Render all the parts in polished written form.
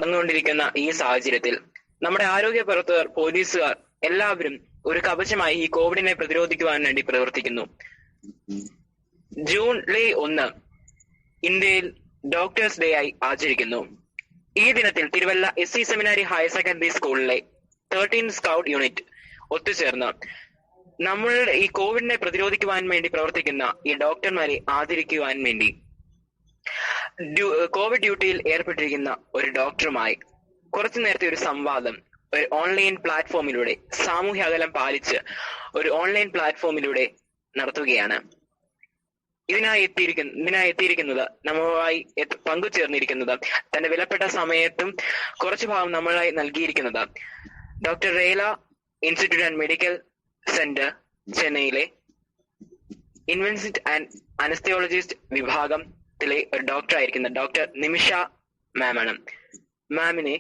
നടന്നുകൊണ്ടിരിക്കുന്ന ഈ സാഹചര്യത്തിൽ നമ്മുടെ ആരോഗ്യ പ്രവർത്തകർ, പോലീസുകാർ എല്ലാവരും ഒരു കവചമായി ഈ കോവിഡിനെ പ്രതിരോധിക്കുവാൻ വേണ്ടി പ്രവർത്തിക്കുന്നു. ജൂലൈ 1 ഇന്ത്യയിൽ ഡോക്ടേഴ്സ് ഡേ ആയി ആചരിക്കുന്നു. ഈ ദിനത്തിൽ Thiruvalla SC seminary higher secondary സ്കൂളിലെ 13 സ്കൗട്ട് യൂണിറ്റ് ഒത്തുചേർന്ന് നമ്മളുടെ ഈ കോവിഡിനെ പ്രതിരോധിക്കുവാൻ വേണ്ടി പ്രവർത്തിക്കുന്ന ഈ ഡോക്ടർമാരെ ആദരിക്കുവാൻ വേണ്ടി കോവിഡ് ഡ്യൂട്ടിയിൽ ഏർപ്പെട്ടിരിക്കുന്ന ഒരു ഡോക്ടറുമായി കുറച്ചു നേരത്തെ ഒരു സംവാദം ഒരു ഓൺലൈൻ പ്ലാറ്റ്ഫോമിലൂടെ, സാമൂഹ്യ അകലം പാലിച്ച് ഒരു ഓൺലൈൻ പ്ലാറ്റ്ഫോമിലൂടെ നടത്തുകയാണ്. ഇതിനായി എത്തിയിരിക്കുന്നത് നമ്മളുമായി പങ്കുചേർന്നിരിക്കുന്നത്, തന്റെ വിലപ്പെട്ട സമയത്തും കുറച്ചു ഭാഗം നമ്മളായി നൽകിയിരിക്കുന്നത് doctor Rela institute and medical centre ചെന്നൈയിലെ ഇൻവെൻസിറ്റ് ആൻഡ് അനസ്തിയോളജിസ്റ്റ് വിഭാഗത്തിലെ ഒരു ഡോക്ടർ ആയിരിക്കുന്ന ഡോക്ടർ നിമിഷ മാമാണ്. മാമിനെ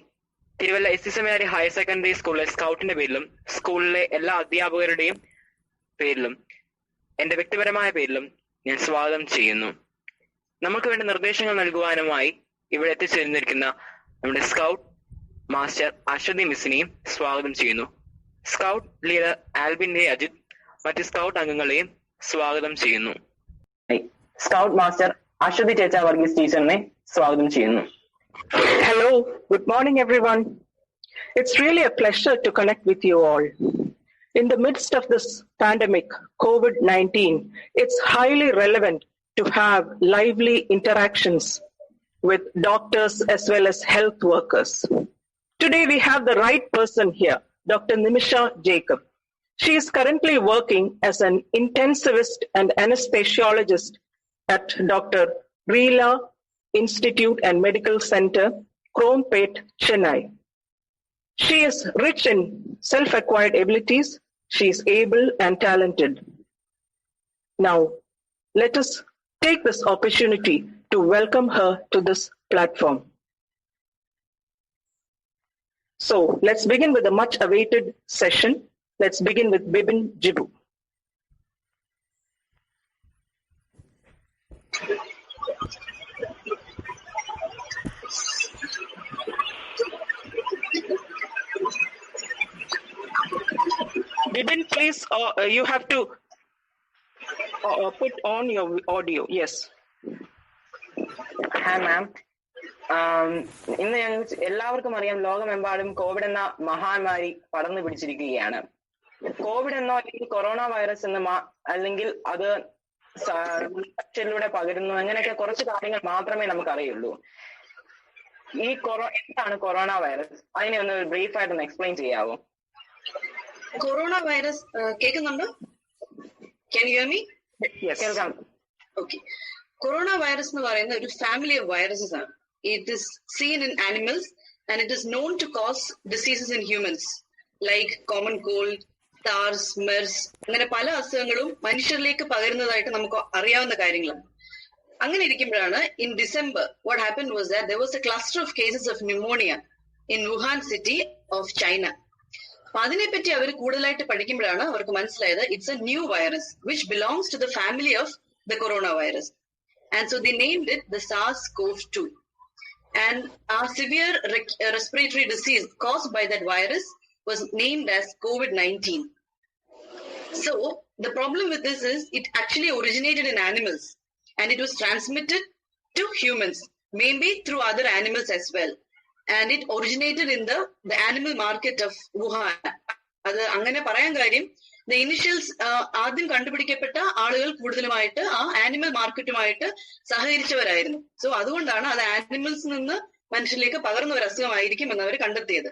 Thiruvalla SC seminary higher secondary സ്കൂളിലെ സ്കൗട്ടിന്റെ പേരിലും സ്കൂളിലെ എല്ലാ അധ്യാപകരുടെയും പേരിലും എന്റെ വ്യക്തിപരമായ പേരിലും ഞാൻ സ്വാഗതം ചെയ്യുന്നു. നമുക്ക് വേണ്ട നിർദ്ദേശങ്ങൾ നൽകുവാനുമായി ഇവിടെ എത്തിച്ചേർന്നിരിക്കുന്ന നമ്മുടെ സ്കൗട്ട് മാസ്റ്റർ അശ്വതി മിസ്സിനെയും സ്വാഗതം ചെയ്യുന്നു. സ്കൗട്ട് ലീഡർ ആൽബിൻ അജിത് മറ്റ് സ്കൗട്ട് അംഗങ്ങളെയും സ്വാഗതം ചെയ്യുന്നു. സ്കൗട്ട് മാസ്റ്റർ അശ്വതി ചേച്ച വർഗീസ് ടീച്ചറിനെ സ്വാഗതം ചെയ്യുന്നു. Hello, good morning everyone. It's really a pleasure to connect with you all. In the midst of this pandemic, COVID-19, it's highly relevant to have lively interactions with doctors as well as health workers. Today we have the right person here, Dr. Nimisha Jacob. She is currently working as an intensivist and anesthesiologist at Dr. Reela Institute and Medical Center, Cronpet, Chennai. She is rich in self-acquired abilities. She is able and talented. Now, let us take this opportunity to welcome her to this platform. So, let's begin with a much-awaited session. Let's begin with Bibin Jibu. Bibin, please, you have to put on your audio. Yes. Hi, ma'am. ഇന്ന് എല്ലാവർക്കും അറിയാം, ലോകമെമ്പാടും Covid എന്ന മഹാമാരി പടർന്നു പിടിച്ചിരിക്കുകയാണ്. Covid എന്നോ അല്ലെങ്കിൽ കൊറോണ വൈറസ് എന്ന അല്ലെങ്കിൽ അത് ിലൂടെ പകരുന്നു, അങ്ങനെയൊക്കെ കുറച്ച് കാര്യങ്ങൾ മാത്രമേ നമുക്ക് അറിയുള്ളൂ. ഈ എന്താണ് കൊറോണ വൈറസ്? അതിനെ ഒന്ന് ബ്രീഫ് ആയിട്ട് ഒന്ന് എക്സ്പ്ലെയിൻ ചെയ്യാവോ? കൊറോണ വൈറസ് കേൾക്കുന്നുണ്ടോ? Can you hear me? Yes. കേൾക്കാം. Okay. കൊറോണ വൈറസ് എന്ന് പറയുന്ന ഒരു ഫാമിലി ഓഫ് വൈറസസ് ആണ്. It is seen in animals and it is known to cause diseases in humans like common cold, SARS, MERS, അങ്ങനെ പല അസുഖങ്ങളും മനുഷ്യരിലേക്ക് പകരുന്നതായിട്ട് നമുക്ക് അറിയാവുന്ന കാര്യങ്ങളാണ്. അങ്ങനെ ഇരിക്കുമ്പോഴാണ് in December what happened was that there was a cluster of cases of pneumonia in Wuhan city of China. അപ്പൊ അതിനെപ്പറ്റി അവർ കൂടുതലായിട്ട് പഠിക്കുമ്പോഴാണ് അവർക്ക് മനസ്സിലായത് it's a new virus which belongs to the family of the coronavirus. And so they named it the SARS-CoV-2. And a severe respiratory disease caused by that virus was named as COVID-19. So the problem with this is it actually originated in animals and it was transmitted to humans, maybe through other animals as well. And it originated in the animal market of Wuhan. അത് അങ്ങനെ പറയാൻ കാര്യം the initials ആദ്യം കണ്ടുപിടിക്കപ്പെട്ട ആളുകൾ കൂടുതലുമായിട്ട് ആ animal മാർക്കറ്റുമായിട്ട് സഹകരിച്ചവരായിരുന്നു. So അതുകൊണ്ടാണ് അത് ആനിമൽസിൽ നിന്ന് മനുഷ്യരിലേക്ക് പകർന്ന ഒരു അസുഖമായിരിക്കും എന്ന് അവർ കണ്ടെത്തിയത്.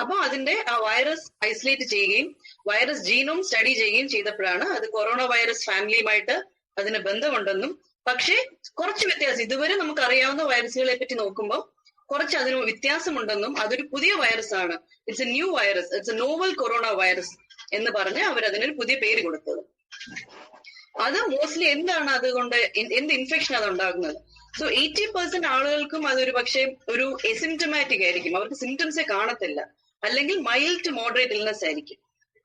അപ്പൊ അതിന്റെ ആ വൈറസ് ഐസൊലേറ്റ് ചെയ്യുകയും വൈറസ് ജീനോം സ്റ്റഡി ചെയ്യുകയും ചെയ്തപ്പോഴാണ് അത് കൊറോണ വൈറസ് ഫാമിലിയുമായിട്ട് അതിന് ബന്ധമുണ്ടെന്നും, പക്ഷേ കുറച്ച് വ്യത്യാസം, ഇതുവരെ നമുക്ക് അറിയാവുന്ന വൈറസുകളെ പറ്റി നോക്കുമ്പോൾ കുറച്ച് അതിന് വ്യത്യാസമുണ്ടെന്നും അതൊരു പുതിയ വൈറസ് ആണ്, it's a new virus, it's A novel corona virus എന്ന് പറഞ്ഞ് അവർ അതിനൊരു പുതിയ പേര് കൊടുത്തത്. അത് മോസ്റ്റ്ലി എന്താണ് അതുകൊണ്ട് എന്ത് ഇൻഫെക്ഷൻ അത് ഉണ്ടാകുന്നത്? സോ 80% ആളുകൾക്കും അതൊരു പക്ഷേ ഒരു എസിംറ്റമാറ്റിക് ആയിരിക്കും, അവർക്ക് സിംറ്റംസേ കാണത്തില്ല, അല്ലെങ്കിൽ മൈൽഡ് ടു മോഡറേറ്റ് ഇൽനെസ് ആയിരിക്കും.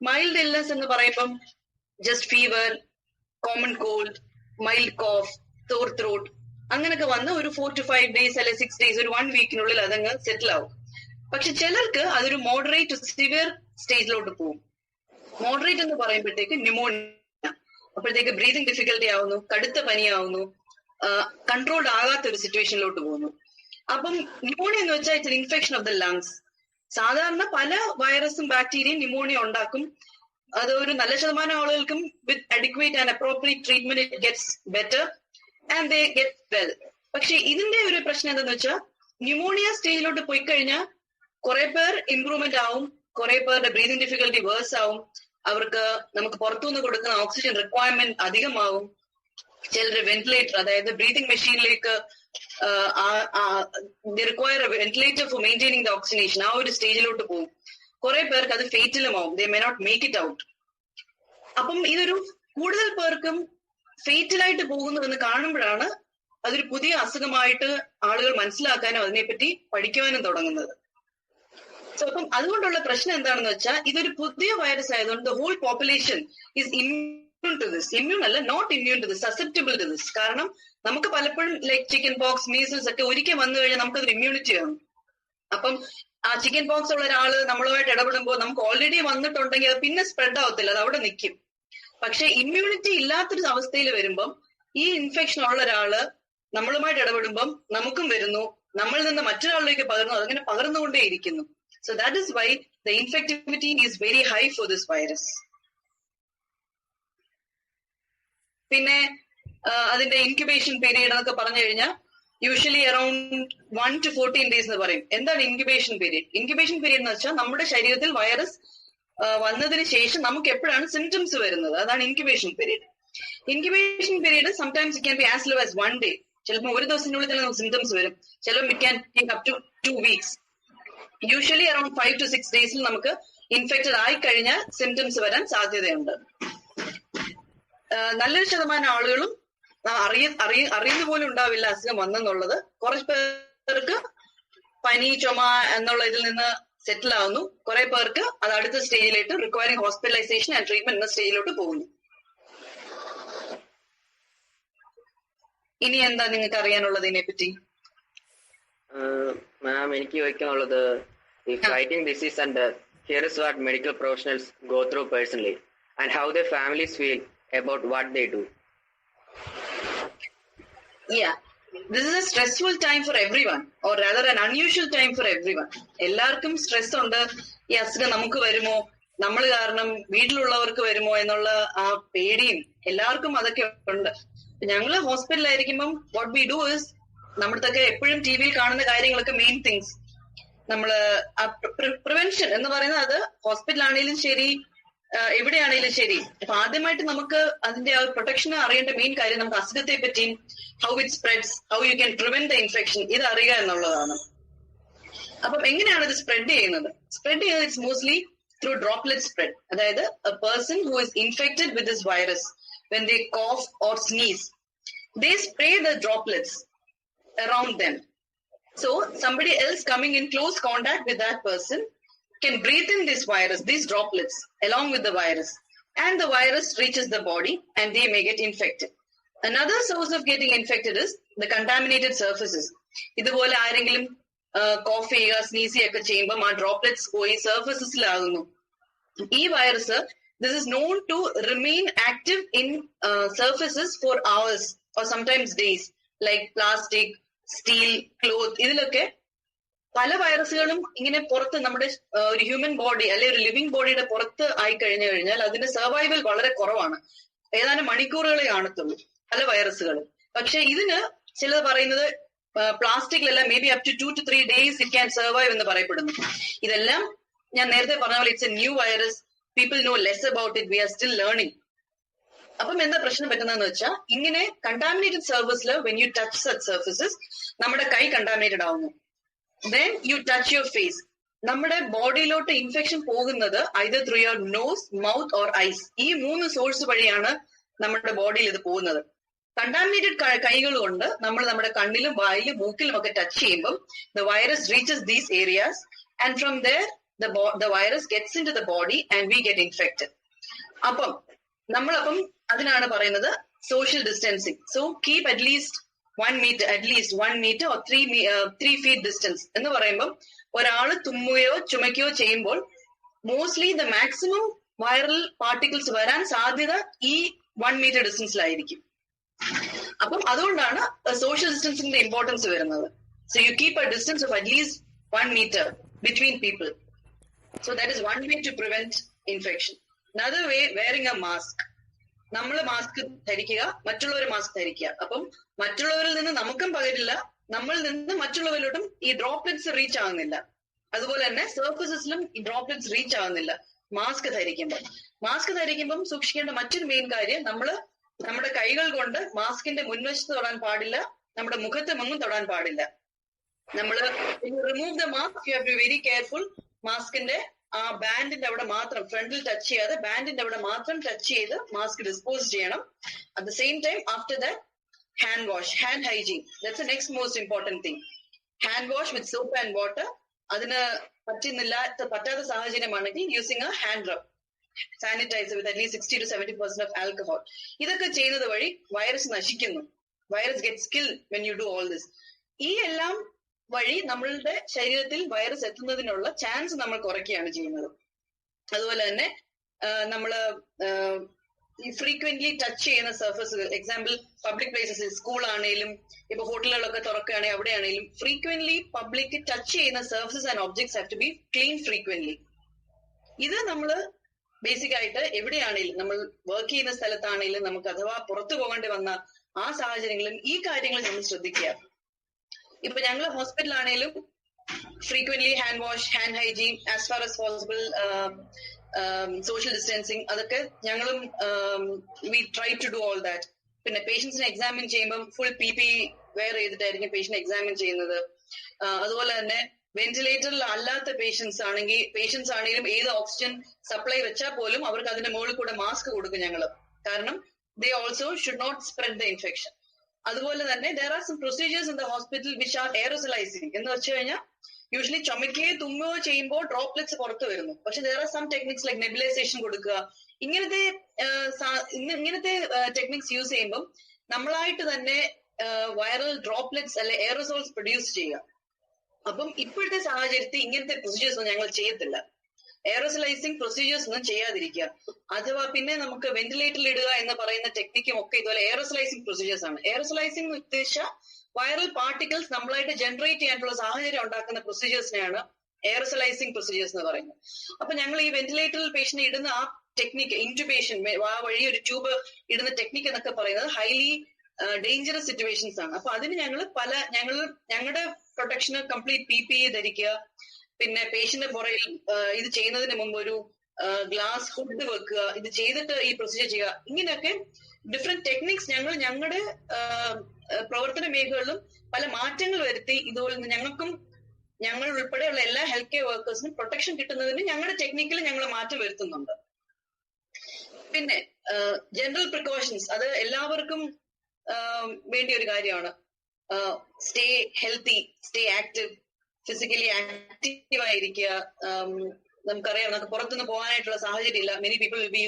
മൈൽഡ് ഇൽനെസ് എന്ന് പറയുമ്പം just fever, common cold, mild cough, sore throat അങ്ങനെയൊക്കെ വന്ന് ഒരു 4 to 5 days അല്ലെ 6 days ഒരു 1 weekനുള്ളിൽ അതങ്ങ് സെറ്റിൽ ആവും. പക്ഷെ ചിലർക്ക് അതൊരു മോഡറേറ്റ് ടു സിവിയർ സ്റ്റേജിലോട്ട് പോകും. മോഡറേറ്റ് എന്ന് പറയുമ്പോഴത്തേക്ക് ന്യൂമോണിയ, അപ്പോഴത്തേക്ക് ബ്രീതിങ് ഡിഫിക്കൽട്ടി ആവുന്നു, കടുത്ത പനിയാവുന്നു, കൺട്രോൾഡ് ആകാത്ത ഒരു സിറ്റുവേഷനിലോട്ട് പോകുന്നു. അപ്പം ന്യൂമോണിയ എന്ന് വെച്ചാൽ it's infection of the lungs. സാധാരണ പല വൈറസും ബാക്ടീരിയയും ന്യൂമോണിയ ഉണ്ടാക്കും. അത് ഒരു നല്ല ശതമാനം ആളുകൾക്കും with adequate and appropriate treatment it gets better and they get well. പക്ഷെ ഇതിന്റെ ഒരു പ്രശ്നം എന്താന്ന് വെച്ചാൽ ന്യൂമോണിയ സ്റ്റേജിലോട്ട് പോയി കഴിഞ്ഞാൽ കുറെ പേർ ഇംപ്രൂവ്മെന്റ് ആവും, കുറെ പേരുടെ ബ്രീതിങ് ഡിഫിക്കൽട്ടി വേഴ്സ് ആവും, അവർക്ക് നമുക്ക് പുറത്തുനിന്ന് കൊടുക്കുന്ന ഓക്സിജൻ റിക്വയർമെന്റ് അധികമാവും, ചിലർ വെന്റിലേറ്റർ അതായത് ബ്രീതിങ് മെഷീനിലേക്ക് require ventilator for maintaining the oxygenation, ആ ഒരു സ്റ്റേജിലോട്ട് പോകും. കുറെ പേർക്ക് അത് ഫേറ്റലും ആവും, they may not make it out. അപ്പം ഇതൊരു കൂടുതൽ പേർക്കും ഫേറ്റലായിട്ട് പോകുന്നു എന്ന് കാണുമ്പോഴാണ് അതൊരു പുതിയ അസുഖമായിട്ട് ആളുകൾ മനസ്സിലാക്കാനും അതിനെപ്പറ്റി പഠിക്കുവാനും തുടങ്ങുന്നത്. സോ അപ്പം അതുകൊണ്ടുള്ള പ്രശ്നം എന്താണെന്ന് വെച്ചാൽ ഇതൊരു പുതിയ വൈറസ് ആയതുകൊണ്ട് the whole population is immune to this. Immune അല്ല, not immune to this, susceptible to this. കാരണം നമുക്ക് പലപ്പോഴും ലൈക്ക് ചിക്കൻ പോക്സ്, മീസിൽസ് ഒക്കെ ഒരിക്കൽ വന്നു കഴിഞ്ഞാൽ നമുക്കതൊരു ഇമ്മ്യൂണിറ്റി ആണ്. അപ്പം ആ ചിക്കൻ പോക്സ് ഉള്ള ഒരാള് നമ്മളുമായിട്ട് ഇടപെടുമ്പോൾ നമുക്ക് ഓൾറെഡി വന്നിട്ടുണ്ടെങ്കിൽ അത് പിന്നെ സ്പ്രെഡ് ആവത്തില്ല, അത് അവിടെ നിൽക്കും. പക്ഷെ ഇമ്മ്യൂണിറ്റി ഇല്ലാത്തൊരു അവസ്ഥയിൽ വരുമ്പം ഈ ഇൻഫെക്ഷൻ ഉള്ള ഒരാള് നമ്മളുമായിട്ട് ഇടപെടുമ്പം നമുക്കും വരുന്നു, നമ്മളിൽ നിന്ന് മറ്റൊരാളിലേക്ക് പകർന്നു, അതങ്ങനെ പകർന്നുകൊണ്ടേയിരിക്കുന്നു. So that is why the infectivity is very high for this virus. പിന്നെ അതിന്റെ ഇൻക്യുബേഷൻ പീരീഡ് എന്നൊക്കെ പറഞ്ഞു കഴിഞ്ഞാൽ യൂഷ്വലി അറൌണ്ട് 1 to 14 days എന്ന് പറയും. എന്താണ് ഇൻക്യുബേഷൻ പീരീഡ്? ഇൻക്യുബേഷൻ പീരീഡ് എന്ന് വെച്ചാൽ നമ്മുടെ ശരീരത്തിൽ വൈറസ് വന്നതിന് ശേഷം നമുക്ക് എപ്പോഴാണ് സിംറ്റംസ് വരുന്നത്, അതാണ് incubation period. Incubation period sometimes it can be as low as 1 day. ചിലപ്പോൾ ഒരു ദിവസത്തിനുള്ളിൽ തന്നെ നമുക്ക് സിംറ്റംസ് വരും, ചിലപ്പോൾ it can take up to 2 weeks. Usually around 5 to 6 days നമുക്ക് ഇൻഫെക്റ്റഡ് ആയി കഴിഞ്ഞാൽ സിംറ്റംസ് വരാൻ സാധ്യതയുണ്ട്. നല്ലൊരു ശതമാനം ആളുകളും അറിയുന്ന പോലും ഉണ്ടാവില്ല അസുഖം വന്നെന്നുള്ളത്. കുറച്ച് പേർക്ക് പനി, ചുമ എന്നുള്ള ഇതിൽ നിന്ന് സെറ്റിൽ ആവുന്നു, കുറെ പേർക്ക് അത് അടുത്ത സ്റ്റേജിലേക്ക് റിക്വയറിംഗ് ഹോസ്പിറ്റലൈസേഷൻ ആൻഡ് ട്രീറ്റ്മെന്റ് എന്ന സ്റ്റേജിലോട്ട് പോകുന്നു. ഇനി എന്താ നിങ്ങൾക്ക് അറിയാനുള്ളത് ഇതിനെപ്പറ്റി? മാം, എനിക്ക് ചോദിക്കാനുള്ളത് ഈ fighting disease and here is what medical professionals go through personally and how the families feel about what they do. Yeah, this is a stressful time for everyone, or rather an unusual time for everyone. എല്ലാവർക്കും stress ഉണ്ട്. ഈ അസുഖം നമുക്ക് വരുമോ, നമ്മൾ കാരണം വീട്ടിലുള്ളവർക്ക് വരുമോ എന്നുള്ള ആ പേടിയും എല്ലാവർക്കും അതൊക്കെ ഉണ്ട്. ഞങ്ങള് ഹോസ്പിറ്റലായിരിക്കുമ്പം വാട്ട് വി ഡു ഇസ്, നമ്മുടെയൊക്കെ എപ്പോഴും ടി വിയിൽ കാണുന്ന കാര്യങ്ങളൊക്കെ മെയിൻ തിങ്സ് നമ്മള് പ്രിവെൻഷൻ എന്ന് പറയുന്നത്, അത് ഹോസ്പിറ്റലാണെങ്കിലും ശരി എവിടെയാണെങ്കിലും ശരി, അപ്പൊ ആദ്യമായിട്ട് നമുക്ക് അതിന്റെ ആ പ്രൊട്ടക്ഷൻ അറിയേണ്ട മെയിൻ കാര്യം നമുക്ക് അസുഖത്തെ പറ്റിയും how it spreads, how you can prevent the infection, ഇത് അറിയുക എന്നുള്ളതാണ്. അപ്പം എങ്ങനെയാണ് ഇത് സ്പ്രെഡ് ചെയ്യുന്നത്? സ്പ്രെഡ് ചെയ്യുന്നത് it's mostly through droplet spread. അതായത് a person who is infected with this virus, when they cough or sneeze, they spray the droplets around them. So somebody else coming in close contact with that person can breathe in this virus, these droplets, along with the virus, and the virus reaches the body and they may get infected. Another source of getting infected is the contaminated surfaces. ഇതുപോലെ ആരെങ്കിലും കോഫ് ചെയ്യുക, sneeze ചെയ്യുക ചെയ്യുമ്പോൾ ആ droplets പോയി സർഫസസിലാകുന്നു. ഈ virus, this is known to remain active in surfaces for hours or sometimes days, like plastic, steel, cloth. ഇതിലൊക്കെ പല വൈറസുകളും ഇങ്ങനെ പുറത്ത് നമ്മുടെ ഒരു ഹ്യൂമൻ ബോഡി അല്ലെ ഒരു ലിവിങ് ബോഡിയുടെ പുറത്ത് ആയി കഴിഞ്ഞാൽ അതിന്റെ സർവൈവൽ വളരെ കുറവാണ്. ഏതാനും മണിക്കൂറുകളെ കാണത്തുള്ളൂ പല വൈറസുകളും. പക്ഷെ ഇതിന് ചിലത് പറയുന്നത് പ്ലാസ്റ്റിക്കിലല്ല, maybe up to 2 to 3 days it can survive എന്ന് പറയപ്പെടുന്നു. ഇതെല്ലാം ഞാൻ നേരത്തെ പറഞ്ഞ പോലെ it's a new virus, people know less about it, we are still learning. അപ്പം എന്താ പ്രശ്നം പറ്റുന്നതെന്ന് വെച്ചാൽ ഇങ്ങനെ കണ്ടാമിനേറ്റഡ് സർഫസിൽ when you touch such surfaces, നമ്മുടെ കൈ കണ്ടാമിനേറ്റഡ് ആവുന്നു. Then you touch your face. നമ്മുടെ ബോഡിയിലോട്ട് ഇൻഫെക്ഷൻ പോകുന്നത് either through your nose, mouth or eyes. ഈ 3 സോഴ്സ് വഴിയാണ് നമ്മുടെ ബോഡിയിൽ ഇത് പോകുന്നത്. കണ്ടാമിനേറ്റഡ് കൈകൾ കൊണ്ട് നമ്മൾ നമ്മുടെ കണ്ണിലും വായിലും മൂക്കിലും ഒക്കെ ടച്ച് ചെയ്യുമ്പോൾ the virus reaches these areas and from there the virus gets into the body and we get infected. അപ്പം നമ്മളപ്പം അതിനാണ് പറയുന്നത് social distancing. So keep at least 1 meter or 3 feet distance എന്ന് പറയുമ്പോൾ ഒരാള് തുമ്മുകയോ ചുമയ്ക്കുകയോ ചെയ്യുമ്പോൾ mostly the maximum viral particles വരാൻ സാധ്യത ഈ 1 meter ഡിസ്റ്റൻസിലായിരിക്കും. അപ്പം അതുകൊണ്ടാണ് സോഷ്യൽ ഡിസ്റ്റൻസിന്റെ ഇമ്പോർട്ടൻസ് വരുന്നത്. So you keep A distance of at least 1 meter between people. So that is one way to prevent infection. Another way, wearing a mask. നമ്മൾ mask ധരിക്കുക, മറ്റുള്ളവർ mask ധരിക്കുക. അപ്പം മറ്റുള്ളവരിൽ നിന്ന് നമുക്കും പകരില്ല, നമ്മളിൽ നിന്ന് മറ്റുള്ളവരിലോട്ടും ഈ ഡ്രോപ്ലെറ്റ്സ് റീച്ച് ആകുന്നില്ല. അതുപോലെ തന്നെ സർഫസസിലും ഈ ഡ്രോപ്ലെറ്റ്സ് റീച്ച് ആകുന്നില്ല മാസ്ക് ധരിക്കുമ്പോൾ. മാസ്ക് ധരിക്കുമ്പം സൂക്ഷിക്കേണ്ട മറ്റൊരു മെയിൻ കാര്യം, നമ്മുടെ കൈകൾ കൊണ്ട് മാസ്കിന്റെ മുൻവശത്ത് തൊടാൻ പാടില്ല, നമ്മുടെ മുഖത്ത് മുങ്ങും തൊടാൻ പാടില്ല. നമ്മള് remove the mask, you have to be very careful. മാസ്കിന്റെ ആ ബാൻഡിന്റെ അവിടെ മാത്രം, ഫ്രണ്ടിൽ ടച്ച് ചെയ്യാതെ ബാൻഡിന്റെ അവിടെ മാത്രം ടച്ച് ചെയ്ത് മാസ്ക് ഡിസ്പോസ് ചെയ്യണം. At the same time after that hand wash, hand hygiene, that's the next most important thing. Hand wash with soap and water. അതിന് പറ്റാത്ത സാഹചര്യമാണെങ്കിൽ using a hand rub, sanitiser with at least 60 to 70% of alcohol. ഇതൊക്കെ ചെയ്യുന്നത് വഴി virus നശിക്കുന്നു. Virus gets killed when you do all this. ഈ എല്ലാം വഴി നമ്മളുടെ ശരീരത്തിൽ വൈറസ് എത്തുന്നതിനുള്ള ചാൻസ് നമ്മൾ കുറയ്ക്കുകയാണ് ചെയ്യുന്നത്. അതുപോലെ തന്നെ നമ്മള് ഈ ഫ്രീക്വന്റ്ലി ടച്ച് ചെയ്യുന്ന സർഫസുകൾ, എക്സാമ്പിൾ പബ്ലിക് പ്ലേസസ്, സ്കൂൾ ആണെങ്കിലും ഇപ്പൊ ഹോട്ടലുകളൊക്കെ തുറക്കുകയാണെങ്കിൽ അവിടെയാണെങ്കിലും ഫ്രീക്വന്റ്ലി പബ്ലിക് ടച്ച് ചെയ്യുന്ന surfaces and objects have to be clean frequently. ഇത് നമ്മള് ബേസിക് ആയിട്ട് എവിടെയാണെങ്കിലും, നമ്മൾ വർക്ക് ചെയ്യുന്ന സ്ഥലത്താണെങ്കിലും, നമുക്ക് അഥവാ പുറത്തു പോകേണ്ടി വന്ന ആ സാഹചര്യങ്ങളിലും ഈ കാര്യങ്ങൾ നമ്മൾ ശ്രദ്ധിക്കുക. ഇപ്പൊ ഞങ്ങൾ ഹോസ്പിറ്റലാണേലും frequently hand wash, hand hygiene, as far as possible social distancing, അതൊക്കെ ഞങ്ങളും we try to do all that. പിന്നെ പേഷ്യൻസിനെ എക്സാമിൻ ചെയ്യുമ്പോൾ ഫുൾ PPE വെയർ ചെയ്തിട്ടായിരിക്കും പേഷ്യന്റ് എക്സാമിൻ ചെയ്യുന്നത്. അതുപോലെ തന്നെ വെന്റിലേറ്ററിൽ അല്ലാത്ത പേഷ്യൻസ് ആണെങ്കിലും ഏത് ഓക്സിജൻ സപ്ലൈ വെച്ചാൽ പോലും അവർക്ക് അതിന്റെ മുകളിൽ കൂടെ മാസ്ക് കൊടുക്കും ഞങ്ങള്. കാരണം they also should not spread the infection. അതുപോലെ തന്നെ there are some procedures in the hospital which are aerosolizing. എന്ന് വെച്ച് കഴിഞ്ഞാൽ യൂഷ്വലി ചുമക്കുകയോ തുമ്മുകയോ ചെയ്യുമ്പോൾ ഡ്രോപ്ലെറ്റ്സ് പുറത്തു വരുന്നു. പക്ഷെ there are some techniques like nebulization കൊടുക്കുക. ഇങ്ങനത്തെ ടെക്നിക്സ് യൂസ് ചെയ്യുമ്പോൾ നമ്മളായിട്ട് തന്നെ വൈറൽ ഡ്രോപ്ലെറ്റ്സ് അല്ലെ എയറോസോൾസ് പ്രൊഡ്യൂസ് ചെയ്യുക. അപ്പം ഇപ്പോഴത്തെ സാഹചര്യത്തിൽ ഇങ്ങനത്തെ പ്രൊസീജിയേഴ്സ് ഒന്നും ഞങ്ങൾ ചെയ്യത്തില്ല. എയറോസലൈസിങ് പ്രൊസീജിയേഴ്സ് ഒന്നും ചെയ്യാതിരിക്കുക. അഥവാ പിന്നെ നമുക്ക് വെന്റിലേറ്ററിൽ ഇടുക എന്ന് പറയുന്ന ടെക്നിക്കും ഒക്കെ ഇതുപോലെ എയറോസലൈസിങ് പ്രൊസീജിയേഴ്സ് ആണ്. എയറോസലൈസിംഗ് ഉദ്ദേശിച്ച വൈറൽ പാർട്ടിക്കിൾസ് നമ്മളായിട്ട് ജനറേറ്റ് ചെയ്യാനുള്ള സാഹചര്യം ഉണ്ടാക്കുന്ന പ്രൊസീജിയേഴ്സിനെയാണ് എയറോസലൈസിംഗ് പ്രൊസീജിയേഴ്സ് എന്ന് പറയുന്നത്. അപ്പൊ ഞങ്ങൾ ഈ വെന്റിലേറ്ററിൽ പേഷ്യന്റ് ഇടുന്ന ആ ടെക്നിക്ക്, ഇൻറ്റുബേഷൻ ആ വഴി ഒരു ട്യൂബ് ഇടുന്ന ടെക്നിക്ക് എന്നൊക്കെ പറയുന്നത് ഹൈലി ഡേഞ്ചറസ് സിറ്റുവേഷൻസ് ആണ്. അപ്പൊ അതിന് ഞങ്ങളുടെ പ്രൊട്ടക്ഷന് കംപ്ലീറ്റ് PPE ധരിക്കുക. പിന്നെ പേഷ്യന്റ് പുറയിൽ ഇത് ചെയ്യുന്നതിന് മുമ്പ് ഒരു ഗ്ലാസ് ഹുഡ് വെക്കുക. ഇത് ചെയ്തിട്ട് ഈ പ്രൊസീജിയർ ചെയ്യുക. ഇങ്ങനെയൊക്കെ ഡിഫറെന്റ് ടെക്നിക്സ് ഞങ്ങളുടെ പ്രവർത്തന മേഖലകളിലും പല മാറ്റങ്ങൾ വരുത്തി. ഇതുപോലെ ഞങ്ങൾ ഉൾപ്പെടെയുള്ള എല്ലാ ഹെൽത്ത് കെയർ വർക്കേഴ്സിനും പ്രൊട്ടക്ഷൻ കിട്ടുന്നതിന് ഞങ്ങളുടെ ടെക്നിക്കിൽ ഞങ്ങൾ മാറ്റം വരുത്തുന്നുണ്ട്. പിന്നെ ജനറൽ പ്രിക്കോഷൻസ്, അത് എല്ലാവർക്കും വേണ്ടിയ ഒരു കാര്യമാണ്. Stay healthy, stay active, physically active ആയിരിക്കുക. നമുക്കറിയാം, നമുക്ക് പുറത്തുനിന്ന് പോകാനായിട്ടുള്ള സാഹചര്യം ഇല്ല. Many people will be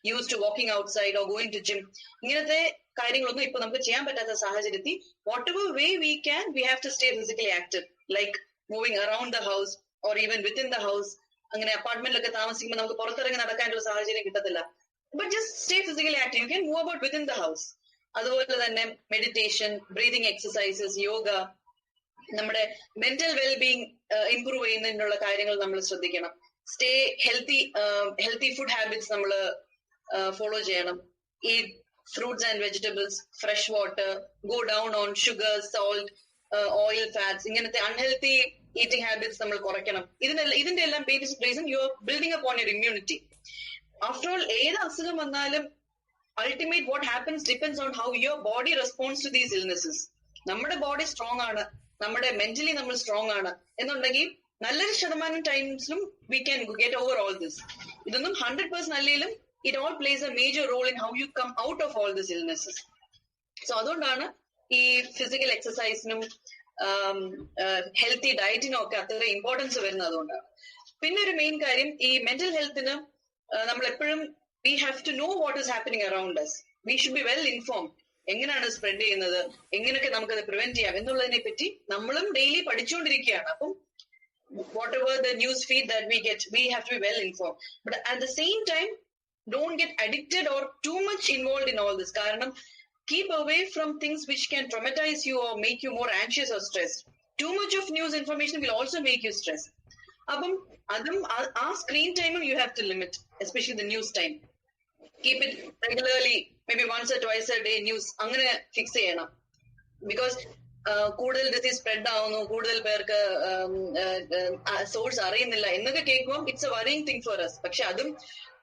use to walking outside or going to gym. ഇങ്ങനത്തെ കാര്യങ്ങളൊന്നും ഇപ്പൊ നമുക്ക് ചെയ്യാൻ പറ്റാത്ത സാഹചര്യത്തിൽ whatever way we can, we have to stay physically active, like moving around the house or even within the house. അങ്ങനെ അപ്പാർട്ട്മെന്റിലൊക്കെ താമസിക്കുമ്പോൾ നമുക്ക് പുറത്തിറങ്ങി നടക്കാനുള്ള സാഹചര്യം കിട്ടത്തില്ല. But just stay physically active, U can move about within the house. അതുപോലെ തന്നെ മെഡിറ്റേഷൻ, ബ്രീതിങ് എക്സസൈസസ്, യോഗ, നമ്മുടെ മെന്റൽ വെൽബീങ് ഇംപ്രൂവ് ചെയ്യുന്നതിനുള്ള കാര്യങ്ങൾ നമ്മൾ ശ്രദ്ധിക്കണം. സ്റ്റേ ഹെൽത്തി ഫുഡ് ഹാബിറ്റ്സ് നമ്മൾ ഫോളോ ചെയ്യണം. ഈ fruits and vegetables, fresh water, go down on sugar, salt, oil, fats, ഇങ്ങനത്തെ അൺഹെൽത്തി ഈറ്റിംഗ് ഹാബിറ്റ്സ് നമ്മൾ കുറയ്ക്കണം. ഇതിന്റെ എല്ലാം basic reason you are building upon your immunity. After all, ഏത് അസുഖം വന്നാലും ultimate what happens depends on how your body responds to these illnesses. നമ്മുടെ body strong ആണ്, നമ്മുടെ മെന്റലി നമ്മൾ സ്ട്രോങ് ആണ് എന്നുണ്ടെങ്കിൽ നല്ലൊരു ശതമാനം ടൈംസിലും we can get over all this. ഇതൊന്നും 100% അല്ലെങ്കിലും it all plays a major role in how you come out of all these illnesses. So അതുകൊണ്ടാണ് ഈ ഫിസിക്കൽ എക്സസൈസിനും ഹെൽത്തി ഡയറ്റിനും ഒക്കെ അത്ര ഇമ്പോർട്ടൻസ് വരുന്നത്. അതുകൊണ്ടാണ്. പിന്നെ ഒരു മെയിൻ കാര്യം, ഈ മെന്റൽ ഹെൽത്തിന് നമ്മൾ എപ്പോഴും we have to know what is happening around us. We should be well informed. എങ്ങനെയാണ് സ്പ്രെഡ് ചെയ്യുന്നത്, എങ്ങനെയൊക്കെ നമുക്കത് പ്രിവെന്റ് ചെയ്യാം എന്നുള്ളതിനെ പറ്റി നമ്മളും ഡെയിലി പഠിച്ചുകൊണ്ടിരിക്കുകയാണ്. അപ്പം whatever the news feed that we get, we have to be well informed. But at the same time, don't get addicted or too much involved in all this. Karanam, keep away from things which can traumatize you or make you more anxious or stressed. Too much of news information will also make you stressed. Our screen time you have to limit, especially the news time. Keep it regularly, maybe once or twice a day news. Angane fix cheyana. Because കൂടുതൽ disease spread ആവുന്നു, കൂടുതൽ പേർക്ക് source അറിയുന്നില്ല എന്നൊക്കെ കേൾക്കുമ്പോൾ it's A worrying thing for us. പക്ഷെ അതും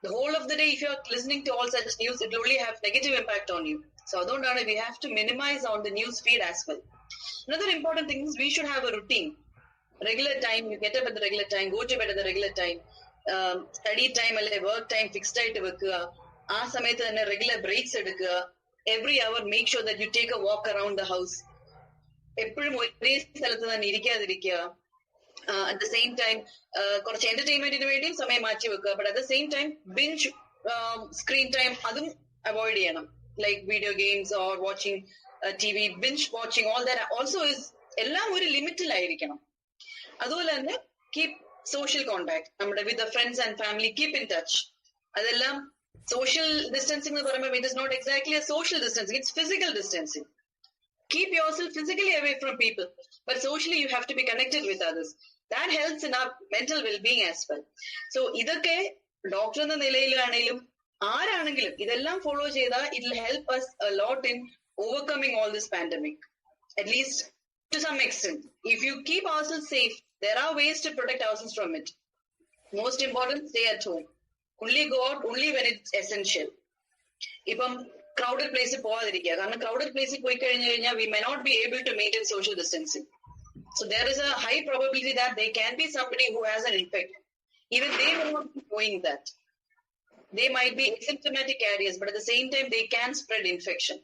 the whole of the day, if you are listening to all such news, it will only have negative impact on you. So adondana we have to minimize on the news feed as well. Another important thing is we should have a routine. Regular time, you get up at the regular time, go to bed at the regular time. Study time alle work time fixed ആയിട്ട് വെക്കുക. ആ സമയത്ത് തന്നെ regular breaks എടുക്കുക. Every hour make sure that you take a walk around the house. എപ്പോഴും ഒരേ സ്ഥലത്ത് തന്നെ ഇരിക്കാതിരിക്കുക. At the same time, കുറച്ച് എന്റർടൈൻമെന്റിന് വേണ്ടിയും സമയം മാറ്റി വെക്കുക. But at the same time binge screen time അതും അവോയ്ഡ് ചെയ്യണം. Like video games or watching TV, binge watching, all that also is എല്ലാം ഒരു ലിമിറ്റിലായിരിക്കണം. അതുപോലെ തന്നെ കീപ് സോഷ്യൽ കോണ്ടാക്ട്, നമ്മുടെ with friends and family, keep in touch. അതെല്ലാം social distancing എന്ന് പറയുമ്പോൾ it is not exactly a social distancing, it's physical distancing. Keep yourself physically away from people, but socially you have to be connected with others. That helps in our mental well-being as well. So idakke doctor enna nilayilanailum ആരാണെങ്കിലും ഇതെല്ലാം follow ചെയ്താൽ it will help us a lot in overcoming all this pandemic, at least to some extent. If you keep ourselves safe, there are ways to protect ourselves from it. Most important, stay at home. Only go out only when it's essential. ഇപ്പം crowded place പോവാതിരിക്കുക. കാരണം crowded place പോയി കഴിഞ്ഞു കഴിഞ്ഞാൽ we may not be able to maintain social distancing. So there is a high probability that there can be somebody who has an infection. Even they will not be knowing that. They might be asymptomatic carriers, but at the same time they can spread infection.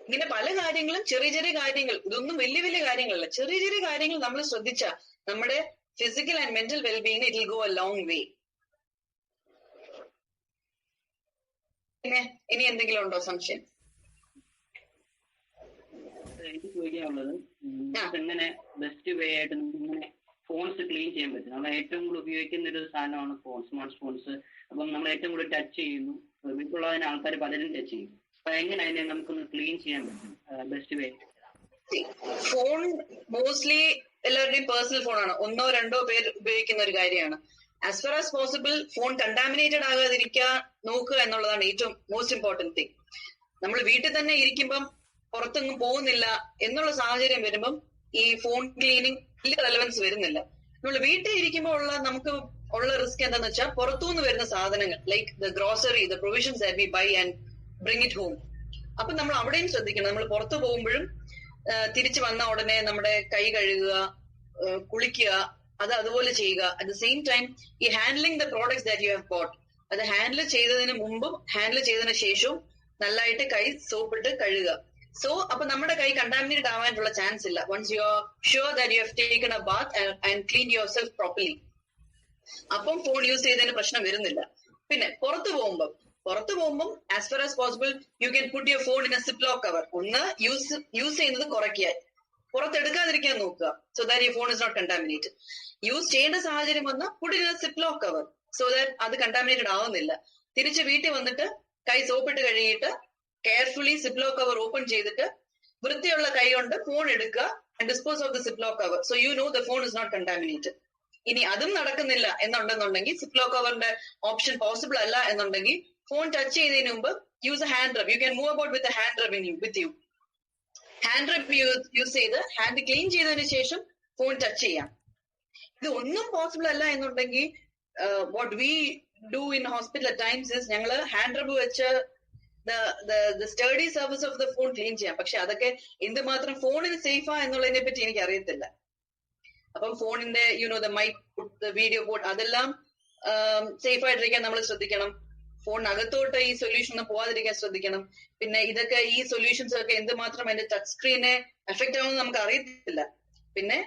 ഇങ്ങനെ പല കാര്യങ്ങളും, ചെറിയ ചെറിയ കാര്യങ്ങൾ, ഇതൊന്നും വലിയ വലിയ കാര്യങ്ങളല്ല, ചെറിയ ചെറിയ കാര്യങ്ങൾ നമ്മൾ ശ്രദ്ധിച്ചാൽ നമ്മുടെ physical and mental wellbeing it will go A long way. പിന്നെ ഇനി എന്തെങ്കിലും ഉണ്ടോ സംശയം? എനിക്ക് ചോദിക്കാനുള്ളത്, എങ്ങനെ ബെസ്റ്റ് വേ ആയിട്ട് നമുക്ക് ഇങ്ങനെ ഫോൺസ് ക്ലീൻ ചെയ്യാൻ പറ്റും? നമ്മൾ ഏറ്റവും കൂടുതൽ ഉപയോഗിക്കുന്ന ഒരു സാധനമാണ് ഫോൺ, സ്മാർട്ട് ഫോൺസ്. അപ്പം നമ്മൾ ഏറ്റവും കൂടുതൽ ടച്ച് ചെയ്യുന്നു, വീട്ടിലുള്ളതിന് ആൾക്കാർ പലരും ടച്ച് ചെയ്യും. അപ്പൊ എങ്ങനെ അതിനെ നമുക്കൊന്ന് ക്ലീൻ ചെയ്യാൻ പറ്റും ബെസ്റ്റ് വേ? ഫോൺ മോസ്റ്റ്ലി എല്ലാവരുടെയും പേഴ്സണൽ ഫോണാണ്, ഒന്നോ രണ്ടോ പേർ ഉപയോഗിക്കുന്ന ഒരു കാര്യമാണ്. As far as possible phone contaminated ആകാതിരിക്കാൻ നോക്കുക എന്നുള്ളതാണ് ഏറ്റവും മോസ്റ്റ് ഇമ്പോർട്ടന്റ് തിങ്. നമ്മൾ വീട്ടിൽ തന്നെ ഇരിക്കുമ്പം പുറത്തൊന്നും പോകുന്നില്ല എന്നുള്ള സാഹചര്യം വരുമ്പം ഈ ഫോൺ ക്ലീനിങ് വലിയ റെലവൻസ് വരുന്നില്ല. നമ്മൾ വീട്ടിൽ ഇരിക്കുമ്പോൾ നമുക്ക് ഉള്ള റിസ്ക് എന്താന്ന് വെച്ചാൽ പുറത്തുനിന്ന് വരുന്ന സാധനങ്ങൾ, like the grocery, the provisions that we buy and bring it home. അപ്പൊ നമ്മൾ അവിടെയും ശ്രദ്ധിക്കണം. നമ്മൾ പുറത്തു പോകുമ്പോഴും തിരിച്ചു വന്ന ഉടനെ നമ്മുടെ കൈ കഴുകുക, കുളിക്കുക, അത് അതുപോലെ ചെയ്യുക. അറ്റ് ദ സെയിം ടൈം ഈ handling the products that you have bought, അത് ഹാൻഡിൽ ചെയ്തതിന് മുമ്പും ഹാൻഡിൽ ചെയ്തതിന് ശേഷവും നല്ലതായിട്ട് കൈ സോപ്പിട്ട് കഴുകുക. സോ അപ്പൊ നമ്മുടെ കൈ കണ്ടാമിനേറ്റഡ് ആവാനുള്ള ചാൻസ് ഇല്ല. Once you are sure that you have taken a bath and clean yourself properly, അപ്പം ഫോൺ യൂസ് ചെയ്തതിന് പ്രശ്നം വരുന്നില്ല. പിന്നെ പുറത്തു പോകുമ്പോൾ as far as possible you can put your phone in a ziplock cover. ഒന്ന് use ചെയ്യുന്നത് കുറയ്ക്കുക, പുറത്തെടുക്കാതിരിക്കാൻ നോക്കുക, so that your phone is not contaminated. Use ചെയ്യേണ്ട സാഹചര്യം വന്നാൽ put in a ziplock cover, so that അത് കണ്ടാമിനേറ്റഡ് ആവുന്നില്ല. തിരിച്ച് വീട്ടിൽ വന്നിട്ട് കൈ സോപ്പിട്ട് കഴുകിയിട്ട് കെയർഫുള്ളി സിപ്ലോക്ക് കവർ ഓപ്പൺ ചെയ്തിട്ട് വൃത്തിയുള്ള കൈ കൊണ്ട് ഫോൺ എടുക്കുക and dispose of the ziplock cover, so you know the phone is not contaminated. ഇനി അതും നടക്കുന്നില്ല എന്നുണ്ടെന്നുണ്ടെങ്കിൽ, സിപ്ലോക്ക് കവറിന്റെ ഓപ്ഷൻ പോസിബിൾ അല്ല എന്നുണ്ടെങ്കിൽ, ഫോൺ ടച്ച് ചെയ്തതിന് മുമ്പ് use a hand rub. You can move about with hand rub with you. Hand rub use ചെയ്ത് ഹാൻഡ് ക്ലീൻ ചെയ്തതിന് ശേഷം ഫോൺ ടച്ച് ചെയ്യാം. ഇത് ഒന്നും പോസിബിൾ അല്ല എന്നുണ്ടെങ്കിൽ what we do in hospital at times is ഞങ്ങള് ഹാൻഡ് റബ് വെച്ച് the sturdy surface of the phone clean ചെയ്യാം. പക്ഷെ അതൊക്കെ എന്തുമാത്രം ഫോണിന് സേഫാ എന്നുള്ളതിനെ പറ്റി എനിക്ക് അറിയത്തില്ല. അപ്പം ഫോണിന്റെ the mic, the video port, അതെല്ലാം സേഫ് ആയിട്ടിരിക്കാൻ നമ്മൾ ശ്രദ്ധിക്കണം. ഫോണിനകത്തോട്ട് ഈ സൊല്യൂഷൻ ഒന്നും പോവാതിരിക്കാൻ ശ്രദ്ധിക്കണം. പിന്നെ ഇതൊക്കെ ഈ സൊല്യൂഷൻസ് ഒക്കെ എന്തുമാത്രം അതിന്റെ ടച്ച് സ്ക്രീനെ എഫക്ട് ആവുമെന്ന് നമുക്ക് അറിയത്തില്ല. പിന്നെ